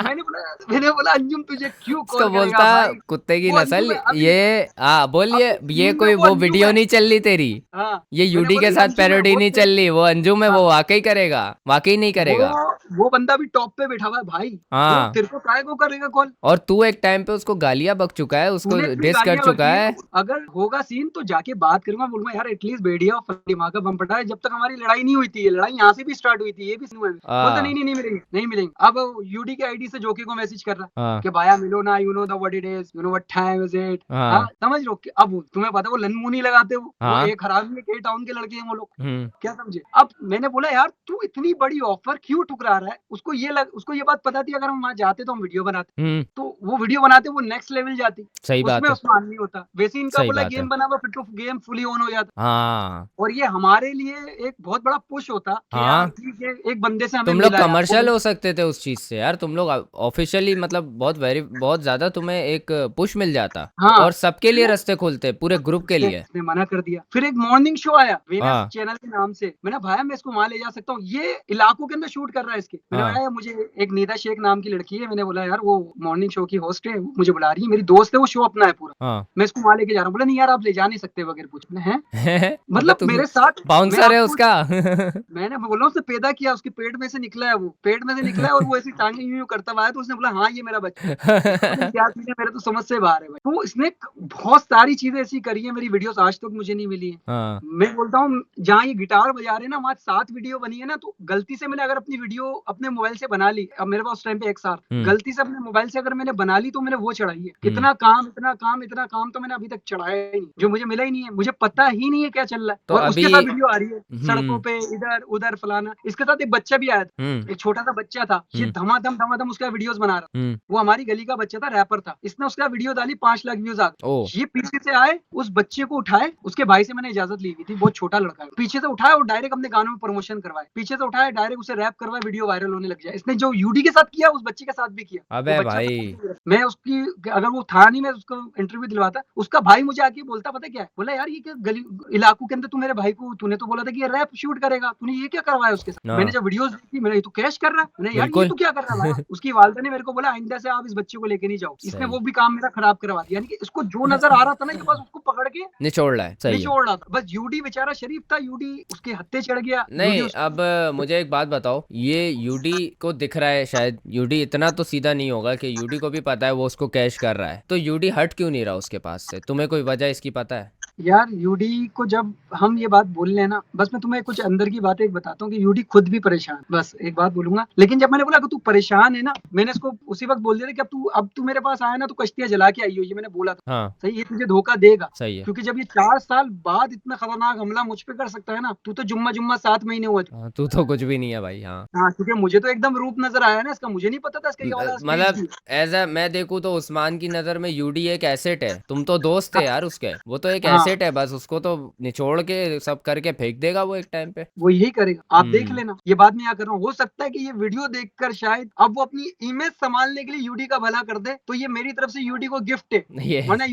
मैंने बोला अंजुम तुझे क्यों उसको कॉल करेगा बोलता भाई, कुत्ते की वो अंजुम नस्ल, है अभी, ये हाँ बोलिए, अब ये सीन में कोई वो वो अंजुम वीडियो है। नहीं चल रही तेरी, हाँ, ये मैंने यूडी बोला के ये साथ अंजुम है, पैरोडी वो नहीं चल रही, वो अंजुम है, हाँ, वो वाकई करेगा, वाकई नहीं करेगा। वो बंदा भी टॉप पे बैठा हुआ है भाई, वो हाँ, तेरे को काय को करेगा कॉल। और तू एक टाइम पे उसको गालियां बक चुका है, उसको तूने इतनी डिस कर गालियां चुका बकी है, है। अगर होगा सीन तो जाके बात करूंगा, बोलूंगा यार एटलीस्ट भेड़िया और फटीमा का बम फटा है, जब तक हमारी लड़ाई नहीं हुई थी, ये लड़ाई यहाँ से भी स्टार्ट हुई थी, ये भी हुआ है। बोलता नहीं हाँ, नहीं नहीं मिलेंगे, नहीं मिलेंगे। अब यूडी के आईडी से जोकी को मैसेज कर रहा हाँ, कि भाया मिलो ना, you know the what it is, you know what time is it. हाँ, हाँ, समझ लो कि अब तुम्हें पता है वो लनमुनी लगाते, वो हाँ। एक हरामी है, के टाउन के लड़के हैं वो लोग, हम्म, क्या समझे। अब मैंने बोला यार तू इतनी बड़ी ऑफर क्यों ठुकरा रहा है। उसको ये बात पता थी, अगर हम वहां जाते तो हम वीडियो बनाते, हम्म, तो वो वीडियो बनाते, वो नेक्स्ट लेवल जाती, सही उसमें बात है। उस्मान नहीं होता। वैसे इनका सही बोला बात है। गेम बना हुआ, फिर तो गेम फुली ऑन हो जाता, हाँ, और ये हमारे लिए एक बहुत बड़ा पुश होता कि यार हाँ। ठीक है एक बंदे से हमें तुम लोग मिला यार, वो कमर्शियल हो सकते थे उस चीज से यार, तुम लोग ऑफिशियली, मतलब बहुत ज्यादा तुम्हें एक पुश मिल जाता, हाँ। और सबके लिए रास्ते खुलते, पूरे ग्रुप के लिए। उसने मना कर दिया। फिर एक मॉर्निंग शो आया, वेनस हाँ, चैनल के नाम से। मैंने भाई मैं इसको वहां ले जा सकता हूँ, ये इलाकों के अंदर शूट कर रहा है इसके। मैंने हाँ बोला मुझे एक निदा शेख नाम की लड़की है, मैंने बोला यार वो मॉर्निंग शो की होस्ट है, मुझे बुला रही है, मेरी दोस्त है, वो शो अपना है पूरा, हाँ मैं इसको वहां लेके जा रहा हूँ। बोला नहीं यार आप ले जा नहीं सकते वगैरह कुछ है। मतलब मतलब तुम मेरे साथ, मैं बाउंसर है आपको उसका मैंने बोला उसने पैदा किया, उसके पेट में से निकला है, वो पेट में से निकला है और वो ऐसी टांगे यूं यूं करता हुआ आया, तो उसने बोला हाँ ये मेरा बच्चा है। पता नहीं क्या चीज़ है, मेरे तो समझ से बाहर है भाई। तो इसने बहुत सारी चीजें ऐसी करी है, मेरी वीडियोस आज तक मुझे नहीं मिली है। हाँ मैं बोलता हूँ जहाँ ये गिटार बजा रहे हैं ना, वहाँ 7 वीडियो बनी है ना, तो गलती से मैंने अगर अपनी वीडियो अपने मोबाइल से बना ली, अब मेरे पास उस टाइम पे XR, गलती से अपने मोबाइल से अगर मैंने बना ली तो मैंने वो चढ़ाई है। इतना काम इतना काम इतना काम तो मैंने अभी तक चढ़ाया ही नहीं, जो मुझे मिला ही नहीं है, मुझे पता ही नहीं है क्या चल रहा है। तो और अभी उसके साथ वीडियो आ रही है सड़कों हम्म पे, इधर उधर फलाना। इसके साथ एक बच्चा भी आया था, हम्म एक छोटा सा बच्चा था, ये धमाधम उसका वीडियोस बना रहा था। वो हमारी गली का बच्चा था, रैपर था, इसने उसका वीडियो डाली, 5 लाख व्यूज आ गए। ओ ये पीछे से आए, उस बच्चे को उठाए, उसके भाई से मैंने इजाजत ली हुई थी, बहुत छोटा लड़का है, पीछे से उठाया और डायरेक्ट अपने गानों में प्रमोशन करवाए, पीछे से उठाया डायरेक्ट उसे रैप करवाए, वीडियो वायरल होने लग जाए। इसने जो यूडी के साथ किया उस बच्चे के साथ भी किया। वो अबे बच्चा भाई मैं उसकी, अगर वो था नहीं, मैं उसको इंटरव्यू दिलवाता, उसका भाई मुझे आके बोलता पता क्या है, बोला यार ये क्या गली इलाकों के अंदर तू मेरे भाई को, तूने तो बोला था कि ये रैप शूट करेगा, तूने ये क्या करवाया उसके साथ। मैंने हाँ जब वीडियोस देखी, मैंने ये तो कैश कर रहा है, मैंने यार ये बिल्कुल तो क्या कर रहा है। उसकी वालदा ने मेरे को बोला आइंदा से आप इस बच्चे को लेके नहीं जाओ, इसने सही वो भी काम मेरा खराब करवा दिया। यानी कि इसको जो नजर आ रहा था ना, ये बस उसको पकड़ के निचोड़ रहा है सही है निचोड़ रहा था। बस यूडी बेचारा शरीफ था, यूडी उसके हत्थे चढ़ गया, यूडी नहीं उसको अब मुझे एक बात बताओ ये यूडी को दिख रहा है शायद यूडी इतना तो सीधा नहीं होगा कि यूडी को भी पता है वो उसको कैश कर रहा है तो यूडी हट क्यों नहीं रहा उसके पास से तुम्हें कोई वजह इसकी पता है यार यूडी को जब हम ये बात बोल लेना, बस मैं तुम्हें कुछ अंदर की बातें एक बताता हूँ कि यूडी खुद भी परेशान, बस एक बात बोलूंगा। लेकिन जब मैंने बोला कि तू परेशान है ना, मैंने इसको उसी वक्त बोल दिया था कि अब तू मेरे पास आया ना तो कश्तियां जला के आई हो, ये मैंने बोला था। हाँ सही, ये तुझे धोखा देगा, सही है क्योंकि जब ये 4 साल बाद इतना खतरनाक हमला मुझ पे कर सकता है ना, तू तो जुम्मा जुम्मा 7 महीने हुआ था। हाँ तू तो कुछ भी नहीं है भाई हाँ हाँ, क्योंकि मुझे तो एकदम रूप नजर आया ना इसका, मुझे नहीं पता था इसका ये वाला स्टेज मतलब भी। एज ए मैं देखूँ तो उस्मान की नज़र में यूडी एक एसेट है तुम तो दोस्त थे यार उसके वो तो एक हाँ, एसेट है बस उसको तो निचोड़ के सब करके फेंक देगा वो एक टाइम पे वो यही करेगा, आप देख हम्म लेना। ये बात मैं यहाँ कर रहा हूँ, हो सकता है कि ये वीडियो देखकर शायद अब वो अपनी इमेज संभालने के लिए यूडी का भला कर दे, तो ये मेरी तरफ से यूडी को गिफ्ट है, ये वरना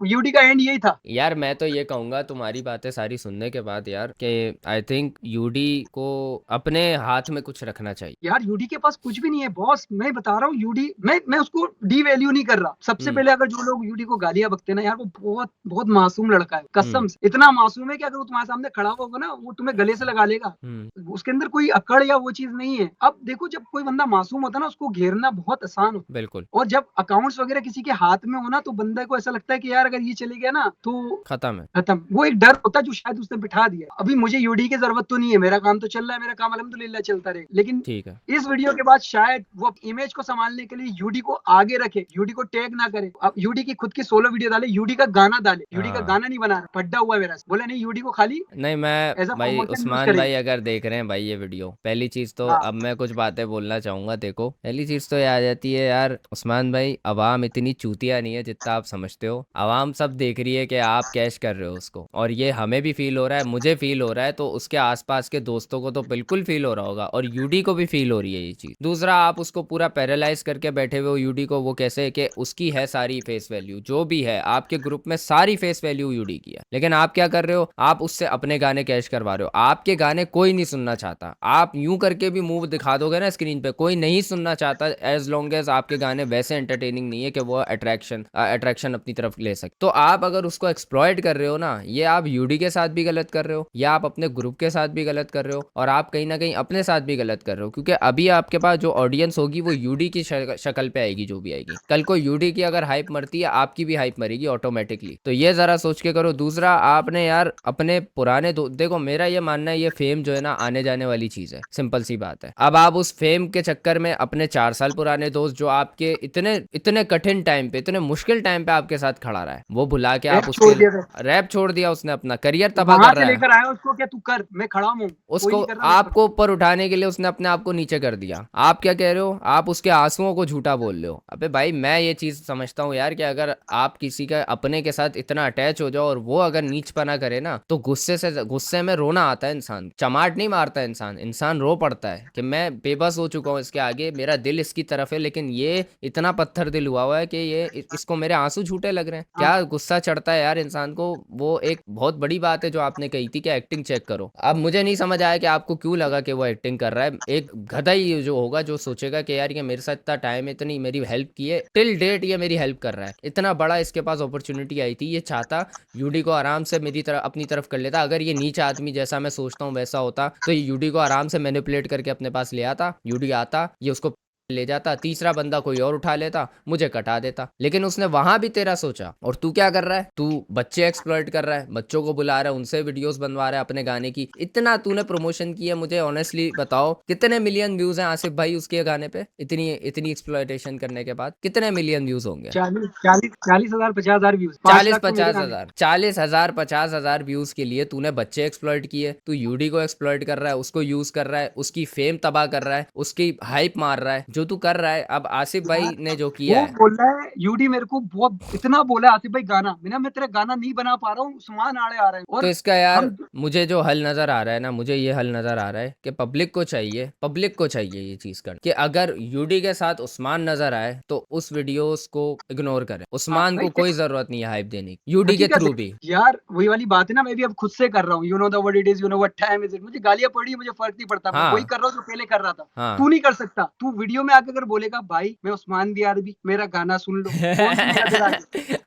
यूडी का एंड यही था। यार मैं तो ये कहूंगा तुम्हारी बातें सारी सुनने के बाद यार कि आई थिंक यूडी को अपने हाथ में कुछ रखना चाहिए यार यूडी के पास कुछ भी नहीं है बॉस, मैं बता रहा हूँ। यूडी, मैं उसको डी वैल्यू नहीं कर रहा। सबसे हम्म पहले अगर जो लोग यूडी को गालियां बकते हैं ना, यार वो बहुत बहुत मासूम लड़का है, हम्म कसम से इतना मासूम है कि अगर वो तुम्हारे सामने खड़ा होगा ना, वो तुम्हें गले से लगा लेगा। हम्म उसके अंदर कोई अकड़ या वो चीज नहीं है। अब देखो, जब कोई बंदा मासूम होता है ना, उसको घेरना बहुत आसान होता बिल्कुल है। और जब अकाउंट्स वगैरह किसी के हाथ में हो ना, तो बंदे को ऐसा लगता है कि यार अगर ये चले गया ना तो खत्म है खत्म। वो एक डर होता है जो शायद उसने बिठा दिया। अभी मुझे यूडी की जरूरत तो नहीं है, मेरा काम तो चल रहा है, मेरा काम अल्हम्दुलिल्लाह चलता रहे। लेकिन ठीक है इस वीडियो के बाद शायद वो इमेज को संभालने के लिए यूडी को आगे रखे, यूडी को टैग ना करे। अब यूडी की खुद की सोलो वीडियो डाले, यूडी का गाना डाले, यूडी का हाँ गाना नहीं बना रहा, पड्डा हुआ है मेरा। बोला नहीं, यूडी को खाली नहीं मैं एज अ भाई प्रमोशन यूज उस्मान भाई करेंगे। अगर देख रहे हैं भाई ये वीडियो पहली चीज़ तो हाँ अब मैं कुछ बातें बोलना चाहूँगा देखो पहली चीज़ तो ये आ जाती है यार उस्मान भाई अवाम इतनी चूतिया नहीं है जितना आप समझते हो अवाम सब देख रही है कि आप कैश कर रहे हो उसको और ये हमें भी फील हो रहा है मुझे फील हो रहा है तो उसके आसपास के दोस्तों को तो बिल्कुल फील हो रहा होगा और यूडी को भी फील हो रही है ये चीज़ दूसरा आप उसको पूरा पैरालाइज करके बैठे हुए हो यूडी को वो कैसे कि उसकी है सारी फेस वैल्यू जो भी है आपके ग्रुप में सारी फेस वैल्यू यूडी की है लेकिन आप क्या कर रहे हो आप उससे अपने गाने कैश करवा रहे हो आपके गाने कोई नहीं सुनना चाहता आप यूं करके भी मुंह दिखा दोगे ना स्क्रीन पे कोई नहीं सुनना चाहता एज लॉन्ग एज आपके गाने वैसे एंटरटेनिंग नहीं है कि वो अट्रैक्शन अपनी तरफ ले सके तो आप अगर उसको एक्सप्लॉइट कर रहे हो ना ये आप यूडी के साथ भी गलत कर रहे हो या आप अपने ग्रुप के साथ भी गलत कर रहे हो और आप कहीं ना कहीं अपने साथ भी गलत कर रहे हो क्योंकि अभी आपके पास जो ऑडियंस होगी वो यूडी की शक्ल पे आएगी जो भी आएगी कल को यूडी की अगर हाइप मरती है आपकी भी हाइप मरेगी ऑटोमेटिकली तो ये जरा सोच के करो दूसरा आपने यार अपने पुराने देखो मेरा ये मानना है ये फेम जो है ना आने जाने वाली चीज है सिंपल सी बात है अब आप उस फेम के चक्कर में अपने 4 साल पुराने दोस्त जो आपके इतने इतने कठिन टाइम पे इतने मुश्किल टाइम पे आपके साथ खड़ा रहा है वो भुला के आप छोड़ दिया था, उसके रैप छोड़ दिया उसने अपना करियर तबाह वहां कर से रहा है लेकर आया उसको, क्या तू कर, मैं खड़ा हूँ, कोई उसको नहीं कर रहा, मैं आपको ऊपर उठाने के लिए उसने अपने आप को नीचे कर दिया आप क्या कह रहे हो आप उसके आंसुओं को झूठा बोल रहे हो अबे भाई मैं ये चीज समझता हूँ यार कि अगर आप किसी का अपने के साथ इतना अटैच हो जाओ और और वो अगर नीचपना करे ना तो गुस्से में रोना आता है इंसान, चमाट नहीं मारता है इंसान, इंसान रो पड़ता है कि मैं बेबस हो चुका हूँ इसके आगे, मेरा दिल इसकी तरफ है लेकिन ये इतना पत्थर दिल हुआ है कि इसको मेरे आंसू झूठे लग रहे हैं। हाँ क्या गुस्सा चढ़ता है यार इंसान को। वो एक बहुत बड़ी बात है जो आपने कही थी कि एक्टिंग चेक करो। अब मुझे नहीं समझ आया कि आपको क्यों लगा कि वो एक्टिंग कर रहा है। एक गधा ही जो होगा जो सोचेगा कि यार ये मेरे साथ इतना टाइम, इतनी मेरी हेल्प की है, टिल डेट ये मेरी हेल्प कर रहा है, इतना बड़ा इसके पास अपॉर्चुनिटी आई थी, ये चाहता यूडी को आराम से मेरी तरफ अपनी तरफ कर लेता। अगर ये नीच आदमी जैसा मैं सोचता हूँ वैसा होता तो ये यूडी को आराम से मैनिपुलेट करके अपने पास ले आता, यूडी आता, ये उसको ले जाता, तीसरा बंदा कोई और उठा लेता, मुझे कटा देता। लेकिन उसने वहां भी तेरा सोचा। और तू क्या कर रहा है, तू बच्चे एक्सप्लॉइट कर रहा है, बच्चों को बुला रहा है, उनसे वीडियोस बनवा रहा है अपने गाने की। इतना तूने प्रमोशन की है, मुझे ऑनेस्टली बताओ कितने मिलियन व्यूज हैं आसिफ भाई उसके गाने पे, इतनी इतनी एक्सप्लॉइटेशन करने के बाद कितने मिलियन व्यूज होंगे? 40,000 50,000 व्यूज, 5 चालीस लाख तो मेरे पचास गाने। हजार 40,000 50,000 व्यूज के लिए तूने बच्चे एक्सप्लॉइट किए, तू यूडी को एक्सप्लॉइट कर रहा है, उसको यूज कर रहा है, उसकी फेम तबाह कर रहा है, उसकी हाइप मार रहा है, जो तू कर रहा है। अब आसिफ भाई ने जो किया वो है, बोल रहा है यूडी मेरे को बहुत इतना बोला आसिफ भाई गाना, मैं तेरा गाना नहीं बना पा रहा हूँ, सामान आड़े आ रहे हैं। तो और इसका यार हम मुझे जो हल नजर आ रहा है ना, मुझे ये हल नजर आ रहा है कि पब्लिक को चाहिए ये चीज कर कि अगर यूडी के साथ उस्मान नजर आए तो उस वीडियोस को इग्नोर करें। हाँ उस्मान भाई को कोई जरूरत नहीं है हाइप देने की, यूडी के हकीकत थ्रू है भी। यार, वही वाली बात है ना, मैं भी अब खुद से कर रहा हूँ, you know the what it is, you know what time is it. मुझे गालियां पड़ी, मुझे फर्क नहीं पड़ता, मैं वही हाँ कर रहा हूँ जो पहले कर रहा था। हाँ। तू नहीं कर सकता, तू वीडियो में आकर अगर बोलेगा भाई मैं उस्मान दियार भी, मेरा गाना सुन लो, कौन सुनेगा तेरा आगे?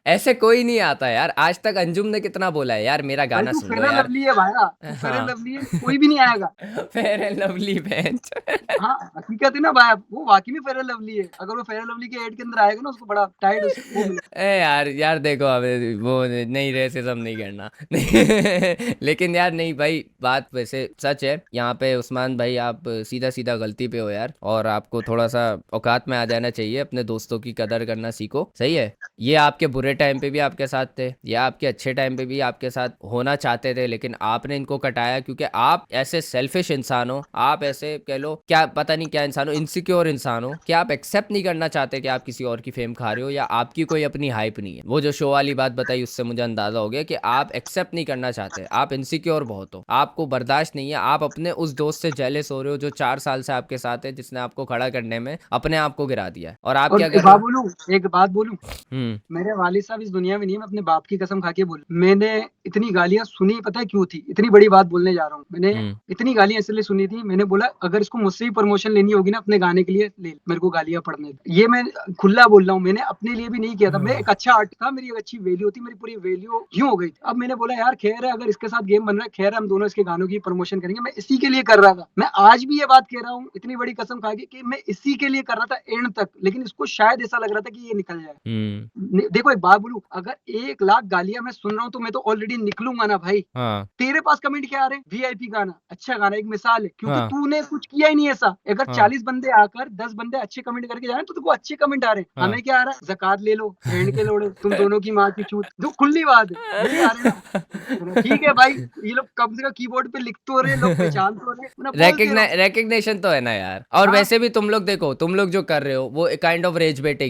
ऐसे कोई नहीं आता यार, आज तक अंजुम ने कितना बोला है यार मेरा भाई गाना तू सुन लो फेयर एंड यार। लवली है भाया, तू फेयर एंड हाँ। लवली है, कोई भी नहीं आएगा। फेयर एंड लवली बहन। हाँ हकीकत है ना भाई, वो वाकई में फेयर एंड लवली है। अगर वो फेयर एंड लवली के एड के अंदर आएगा ना, उसको बड़ा टाइट उस वो मिलेगा। ए यार यार देखो, हमें वो नहीं, रेसिज्म नहीं करना। लेकिन यार नहीं भाई, बात वैसे सच है यहाँ पे उस्मान भाई, आप सीधा सीधा गलती पे हो यार, और आपको थोड़ा सा औकात में आ जाना चाहिए, अपने दोस्तों की कदर करना सीखो, सही है। ये आपके बुरे टाइम पे भी आपके साथ थे, ये आपके अच्छे टाइम पे भी आपके साथ होना चाहते थे, लेकिन आपने इनको कटाया क्योंकि आप ऐसे सेल्फिश इंसान हो, आप ऐसे कह लो क्या पता नहीं क्या इंसान हो, इनसिक्योर इंसान हो कि आप एक्सेप्ट नहीं करना चाहते कि आप किसी और की फेम खा रहे हो या आपकी कोई अपनी हाइप नहीं है। वो जो शो वाली बात बताई उससे मुझे अंदाजा हो गया कि आप एक्सेप्ट नहीं करना चाहते, आप इनसिक्योर बहुत हो, आपको बर्दाश्त नहीं है, आप अपने उस दोस्त से जेलस हो रहे हो जो 4 साल से आपके साथ है, जिसने आपको खड़ा करने में अपने आप को गिरा दिया है, और आप और क्या कर रहे हो? एक बात बोलूं, हम्म। मेरे वालिद साहब इस दुनिया में नहीं है, मैं अपने बाप की कसम खा के बोलूं, मैंने इतनी गालियां सुनी, पता है क्यों थी? इतनी बड़ी बात बोलने जा रहा हूँ, मैंने हम्म। इतनी गालियां इसलिए सुनी थी, मैंने बोला अगर इसको मुझसे ही प्रमोशन लेनी होगी ना अपने गाने के लिए, ले मेरे को गालियां पड़ने दे। ये मैं खुला बोल रहा हूँ, मैंने अपने लिए भी नहीं किया था, मैं एक अच्छा आर्ट था, मेरी एक अच्छी वैल्यू थी, मेरी पूरी वैल्यू यूं हो गई थी। अब मैंने बोला यार खैर है, अगर इसके साथ गेम बन रहा है, खैर है, हम दोनों इसके गानों की प्रमोशन करेंगे, मैं इसी के लिए कर रहा था। मैं आज भी ये बात कह रहा हूँ इतनी बड़ी कसम खा के कि मैं इसी के लिए कर रहा था एंड तक, लेकिन इसको शायद ऐसा लग रहा था कि ये निकल जाए। देखो एक बात बोलूं, अगर 1 लाख गालियां मैं सुन रहा हूँ तो मैं तो ऑलरेडी निकलूंगा ना भाई। हाँ तेरे पास कमेंट क्या आ रहे हैं? वीआईपी गाना, अच्छा गाना, एक मिसाल है, क्योंकि हाँ तूने कुछ किया ही नहीं ऐसा। अगर हाँ 40 बंदे आकर 10 बंदे अच्छे कमेंट करके जा रहे हैं तो तुमको अच्छे कमेंट आ रहे हैं, हाँ। हमें क्या आ रहा है? ज़कात ले लो, भेड़ के लोड़े, तुम दोनों की माँ की चूत, जो खुली बात है, यही आ रहे हैं ना। ठीक है भाई, ये लोग कम से कम कीबोर्ड पे लिख तो रहे, लोग पहचान तो रहे, ना बोलते रहो। रिकग्निशन तो है ना यार। और हाँ वैसे भी तुम लोग देखो, तुम लोग जो कर रहे हो वो एक काइंड ऑफ रेज बेटी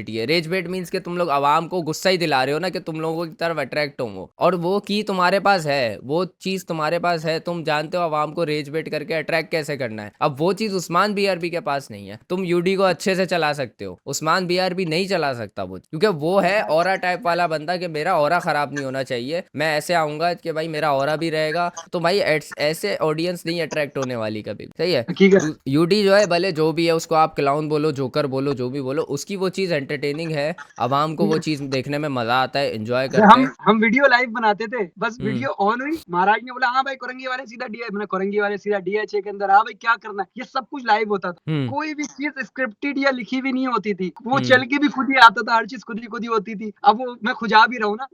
है। रेज बेट मीन्स कि तुम लोग आवाम को गुस्सा ही दिला रहे हो ना, कि तुम लोगों की तरफ अट्रैक्ट हो वो, और वो की तुम्हारे पास है, वो चीज तुम्हारे पास है, तुम जानते हो आवाम को रेज बेट करके अट्रैक्ट कैसे करना है। अब वो चीज उस्मान बीआरबी के पास नहीं है। तुम यूडी को अच्छे से चला सकते हो, उस्मान बीआरबी नहीं चला सकता वो, क्योंकि वो है ऑरा टाइप वाला बंदा कि मेरा ऑरा खराब नहीं होना चाहिए, मैं ऐसे आऊंगा कि भाई मेरा ऑरा भी रहेगा। तो भाई ऐसे ऑडियंस नहीं अट्रैक्ट होने वाली कभी, सही है। हकीकत। यूडी जो है भले जो भी है, उसको आप क्लाउन बोलो, जोकर बोलो, जो भी बोलो, उसकी वो चीज एंटरटेनिंग है, आवाम को वो चीज देखने में मजा आता है, एंजॉय करते हैं। हम वीडियो लाइव बनाते थे, बस हम्म। वीडियो ऑन हुई, महाराज ने बोला हाँ भाई कोरंगी वाले सीधा डीएच, मैंने कोरंगी वाले सीधा डीएचए के अंदर, हाँ भाई क्या करना है, ये सब कुछ लाइव होता था। हम्म। कोई भी चीज स्क्रिप्टेड या लिखी भी नहीं होती थी, वो हम्म। चल के भी खुद ही आता था, हर चीज खुद ही होती थी। अब वो मैं खुजा भी रहा हूँ ना,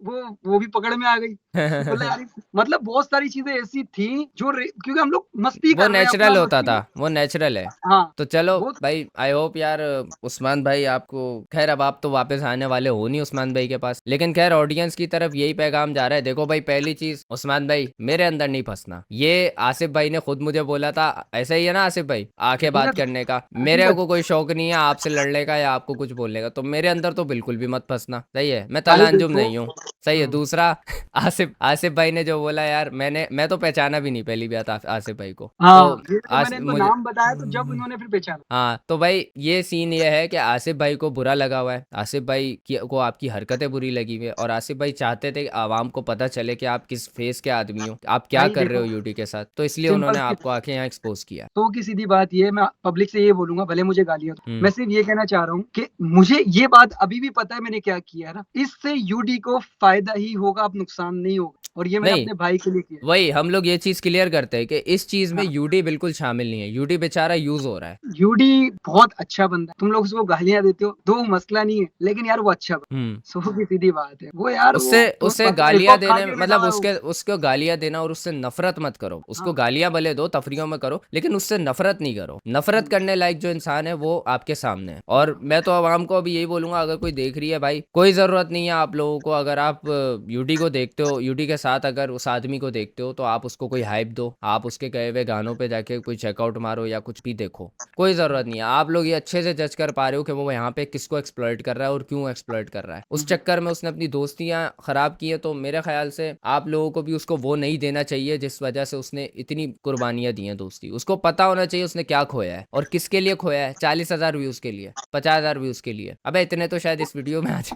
वो भी पकड़ में आ गई। तो बोला यार मतलब बहुत सारी चीजें ऐसी थी जो क्योंकि हम लोग मस्ती वो कर रहे हैं अपना, नेचुरल होता मस्ती। था, वो नेचुरल है। हाँ तो चलो वो भाई, आई होप यार उस्मान भाई आपको, खैर अब आप तो वापस आने वाले हो नहीं उस्मान उस्मान भाई के पास। लेकिन खैर ऑडियंस की तरफ यही पैगाम जा रहा है, देखो भाई पहली चीज उस्मान भाई मेरे अंदर नहीं फंसना, ये आसिफ भाई ने खुद मुझे बोला था, ऐसा ही है ना आसिफ भाई, आके बात हकीकत करने का, मेरे हकीकत को कोई शौक नहीं है आपसे लड़ने का या आपको कुछ बोलने का, तो मेरे अंदर तो बिल्कुल भी मत फंसना, सही है, मैं भाई तलांजुम देखो। नहीं हूँ, सही है। हाँ, दूसरा आसिफ आसिफ भाई ने जो बोला यार, मैं तो पहचाना भी नहीं पहली बात आसिफ भाई को, तो हाँ, ये तो मैंने इनको मुझे नाम बताया तो जब इन्होंने फिर पहचाना। हाँ, तो भाई ये सीन ये है कि आसिफ भाई को बुरा लगा हुआ है, आसिफ भाई को आपकी हरकतें बुरी लगी हुई है, और आसिफ भाई चाहते थे कि आवाम को पता चले कि आप किस फेस के आदमी हो, आप क्या भाई कर रहे देखो, हो यूटी के साथ, तो इसलिए सिंपल उन्होंने सी आपको आके यहाँ एक्सपोज किया। तो की सीधी बात ये है, मैं पब्लिक से ये बोलूंगा, भले मुझे गालियां दो, हम्म। मैं सिर्फ ये कहना चाह रहा हूँ कि मुझे ये बात अभी भी पता है मैंने क्या किया है ना, इससे यूडी को फायदा ही होगा, अब नुकसान नहीं होगा, और ये मैंने नहीं, अपने भाई के लिए किया वही हम लोग ये चीज क्लियर करते हैं कि इस चीज है। में हाँ, यूडी बिल्कुल शामिल नहीं है, यूडी बेचारा यूज हो रहा है। यूडी बहुत अच्छा बंदा है, तुम लोग उसको गालियां देते हो तो मसला नहीं है, लेकिन यार वो अच्छा बंदा हम्म। है। सो की सीधी बात है, वो यार उससे वो तुम्हें उससे पता है गालियां हिप खा देने के बैठा मतलब हुआ है वो। उसको गालियां देना और उससे नफरत मत करो, उसको हाँ। गालियां भले दो, तफरीयों में करो, लेकिन उससे नफरत नहीं करो। नफरत करने लायक जो इंसान है वो आपके सामने है, और मैं तो आवाम को अभी यही बोलूंगा, अगर कोई देख रही है भाई, कोई जरूरत नहीं है आप लोगों को, अगर आप यूडी को देखते हो, यूडी के साथ अगर उस आदमी को देखते हो, तो आप उसको कोई हाइप दो, आप उसके कहे हुए गानों पे जाके कोई चेकआउट मारो या कुछ भी देखो, कोई जरूरत नहीं है। आप लोग ये अच्छे से जज कर पा रहे हो कि वो यहाँ पे किसको एक्सप्लॉइट कर रहा है और क्यों एक्सप्लॉइट कर रहा है, उस चक्कर में उसने अपनी दोस्तियां खराब की है, तो मेरे ख्याल से आप लोगों को भी उसको वो नहीं देना चाहिए जिस वजह से उसने इतनी कुर्बानियां दी हैं दोस्ती। उसको पता होना चाहिए उसने क्या खोया है और किसके लिए खोया है, 40,000 व्यूज के लिए, 50,000 व्यूज के लिए, अबे इतने तो शायद इस वीडियो में आज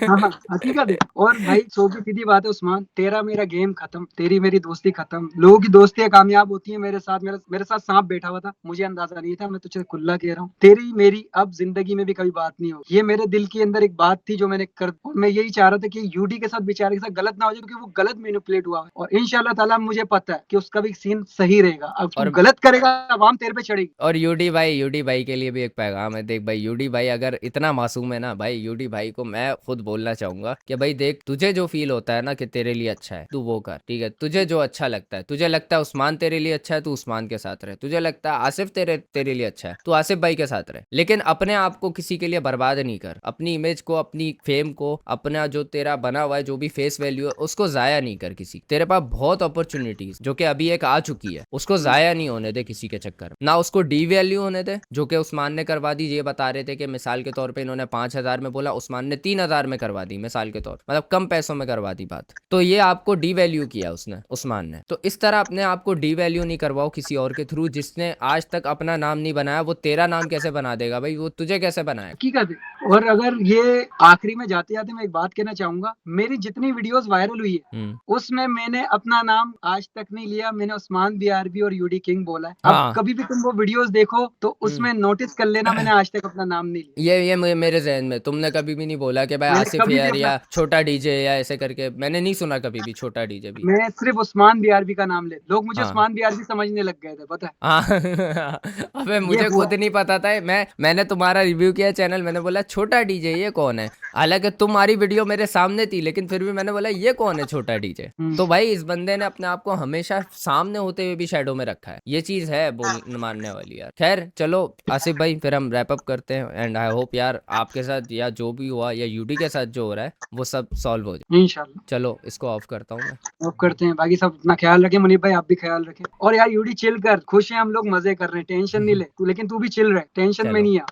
हाँ हाँ, हकीकत है। और भाई सो की सीधी बात है उस्मान, तेरा मेरा गेम खत्म, तेरी मेरी दोस्ती खत्म, लोगों की दोस्तियां कामयाब होती है, मेरे साथ सांप बैठा हुआ था, मुझे अंदाजा नहीं था, मैं तुझे खुला कह रहा हूँ, तेरी मेरी अब जिंदगी में भी कभी बात नहीं हो। ये मेरे दिल के अंदर एक बात थी जो मैंने कर, और मैं यही चाह रहा था कि यूडी के साथ बेचारे के साथ गलत ना हो जाए, क्योंकि वो गलत मैनिपुलेट हुआ है, और इंशाल्लाह ताला मुझे पता है कि उसका भी सीन सही रहेगा। अब तू और गलत करेगा, आवाम तेरे पे चढ़ेगी। और यूडी भाई के लिए भी एक पैगाम है, देख भाई यूडी भाई अगर इतना मासूम है ना भाई, यूडी भाई को मैं खुद बोलना चाहूंगा कि भाई देख, तुझे जो फील होता है ना कि तेरे लिए अच्छा है, तू वो कर, ठीक है, तुझे जो अच्छा लगता है, तुझे लगता है उस्मान तेरे लिए अच्छा है, तू उस्मान के साथ रहे, तुझे लगता है आसिफ तेरे लिए अच्छा है, तू आसिफ भाई के साथ रहे, लेकिन अपने आप को किसी के लिए बर्बाद नहीं कर, अपनी इमेज को, अपनी फेम को, अपना जो तेरा बना हुआ है जो भी फेस वैल्यू है उसको जाया नहीं कर किसी, तेरे पास बहुत अपॉर्चुनिटीज जो कि अभी एक आ चुकी है, उसको जाया नहीं होने दे किसी के चक्कर में, ना उसको डी वैल्यू होने दे, जो कि उस्मान ने करवा दी। ये बता रहे थे कि मिसाल के तौर पे इन्होंने 5,000 में बोला, उस्मान ने 3,000 में करवा दी, मिसाल के तौर मतलब कम पैसों में करवा दी बात, तो ये आपको डी वैल्यू किया उसने, उस्मान ने। तो इस तरह अपने आप को डी वैल्यू नहीं करवाओ किसी और के थ्रू, जिसने आज तक अपना नाम नहीं बनाया, वो तेरा नाम कैसे बना देगा भाई, वो तुझे कैसे बनाएगा। हकीकत है। और अगर ये आखिरी में जाते जाते मैं एक बात कहना चाहूंगा, मेरी जितनी वीडियोस वायरल हुई है उसमें मैंने अपना नाम आज तक नहीं लिया, मैंने उस्मान बीआरबी और यूडी किंग बोला है। अब हाँ। कभी भी तुम वो वीडियोस देखो तो उसमें नोटिस कर लेना, मैंने आज तक अपना नाम नहीं लिया। ये मेरे जहन में तुमने कभी भी नहीं बोला कि भाई मैंने आसिफ कभी भी यार अपना, या छोटा डीजे या ऐसे करके, मैंने नहीं सुना कभी भी छोटा डीजे भी। मैं सिर्फ उस्मान बीआरबी का नाम ले, लोग मुझे हाँ उस्मान बीआरबी समझने लग गए थे, पता है। हाँ अबे ये मुझे हुआ। खुद नहीं पता था, मैंने तुम्हारा रिव्यू किया चैनल, मैंने बोला छोटा डीजे ये कौन है, हालांकि तुम्हारी वीडियो मेरे सामने थी, लेकिन फिर भी मैंने बोला ये कौन है छोटा डीजे। तो भाई इस बंदे ने अपने आप को हमेशा सामने होते हुए भी शैडो में रखा है, ये चीज है बोल मानने वाली यार। खैर चलो आसिफ भाई, फिर हम रैप अप करते हैं, एंड आई होप यार आपके साथ या जो भी हुआ या यूडी के साथ जो हो रहा है वो सब सॉल्व हो जाए। इंशाल्लाह। चलो इसको ऑफ करता हूँ मैं। अब करते हैं, बाकी सब अपना ख्याल रखें, मुनीब भाई आप भी ख्याल रखें, और यार यूडी चिल कर, खुश है हम लोग, मजे कर रहे हैं, टेंशन नहीं ले तू, लेकिन तू भी चिल रहे, टेंशन में चलो नहीं आ।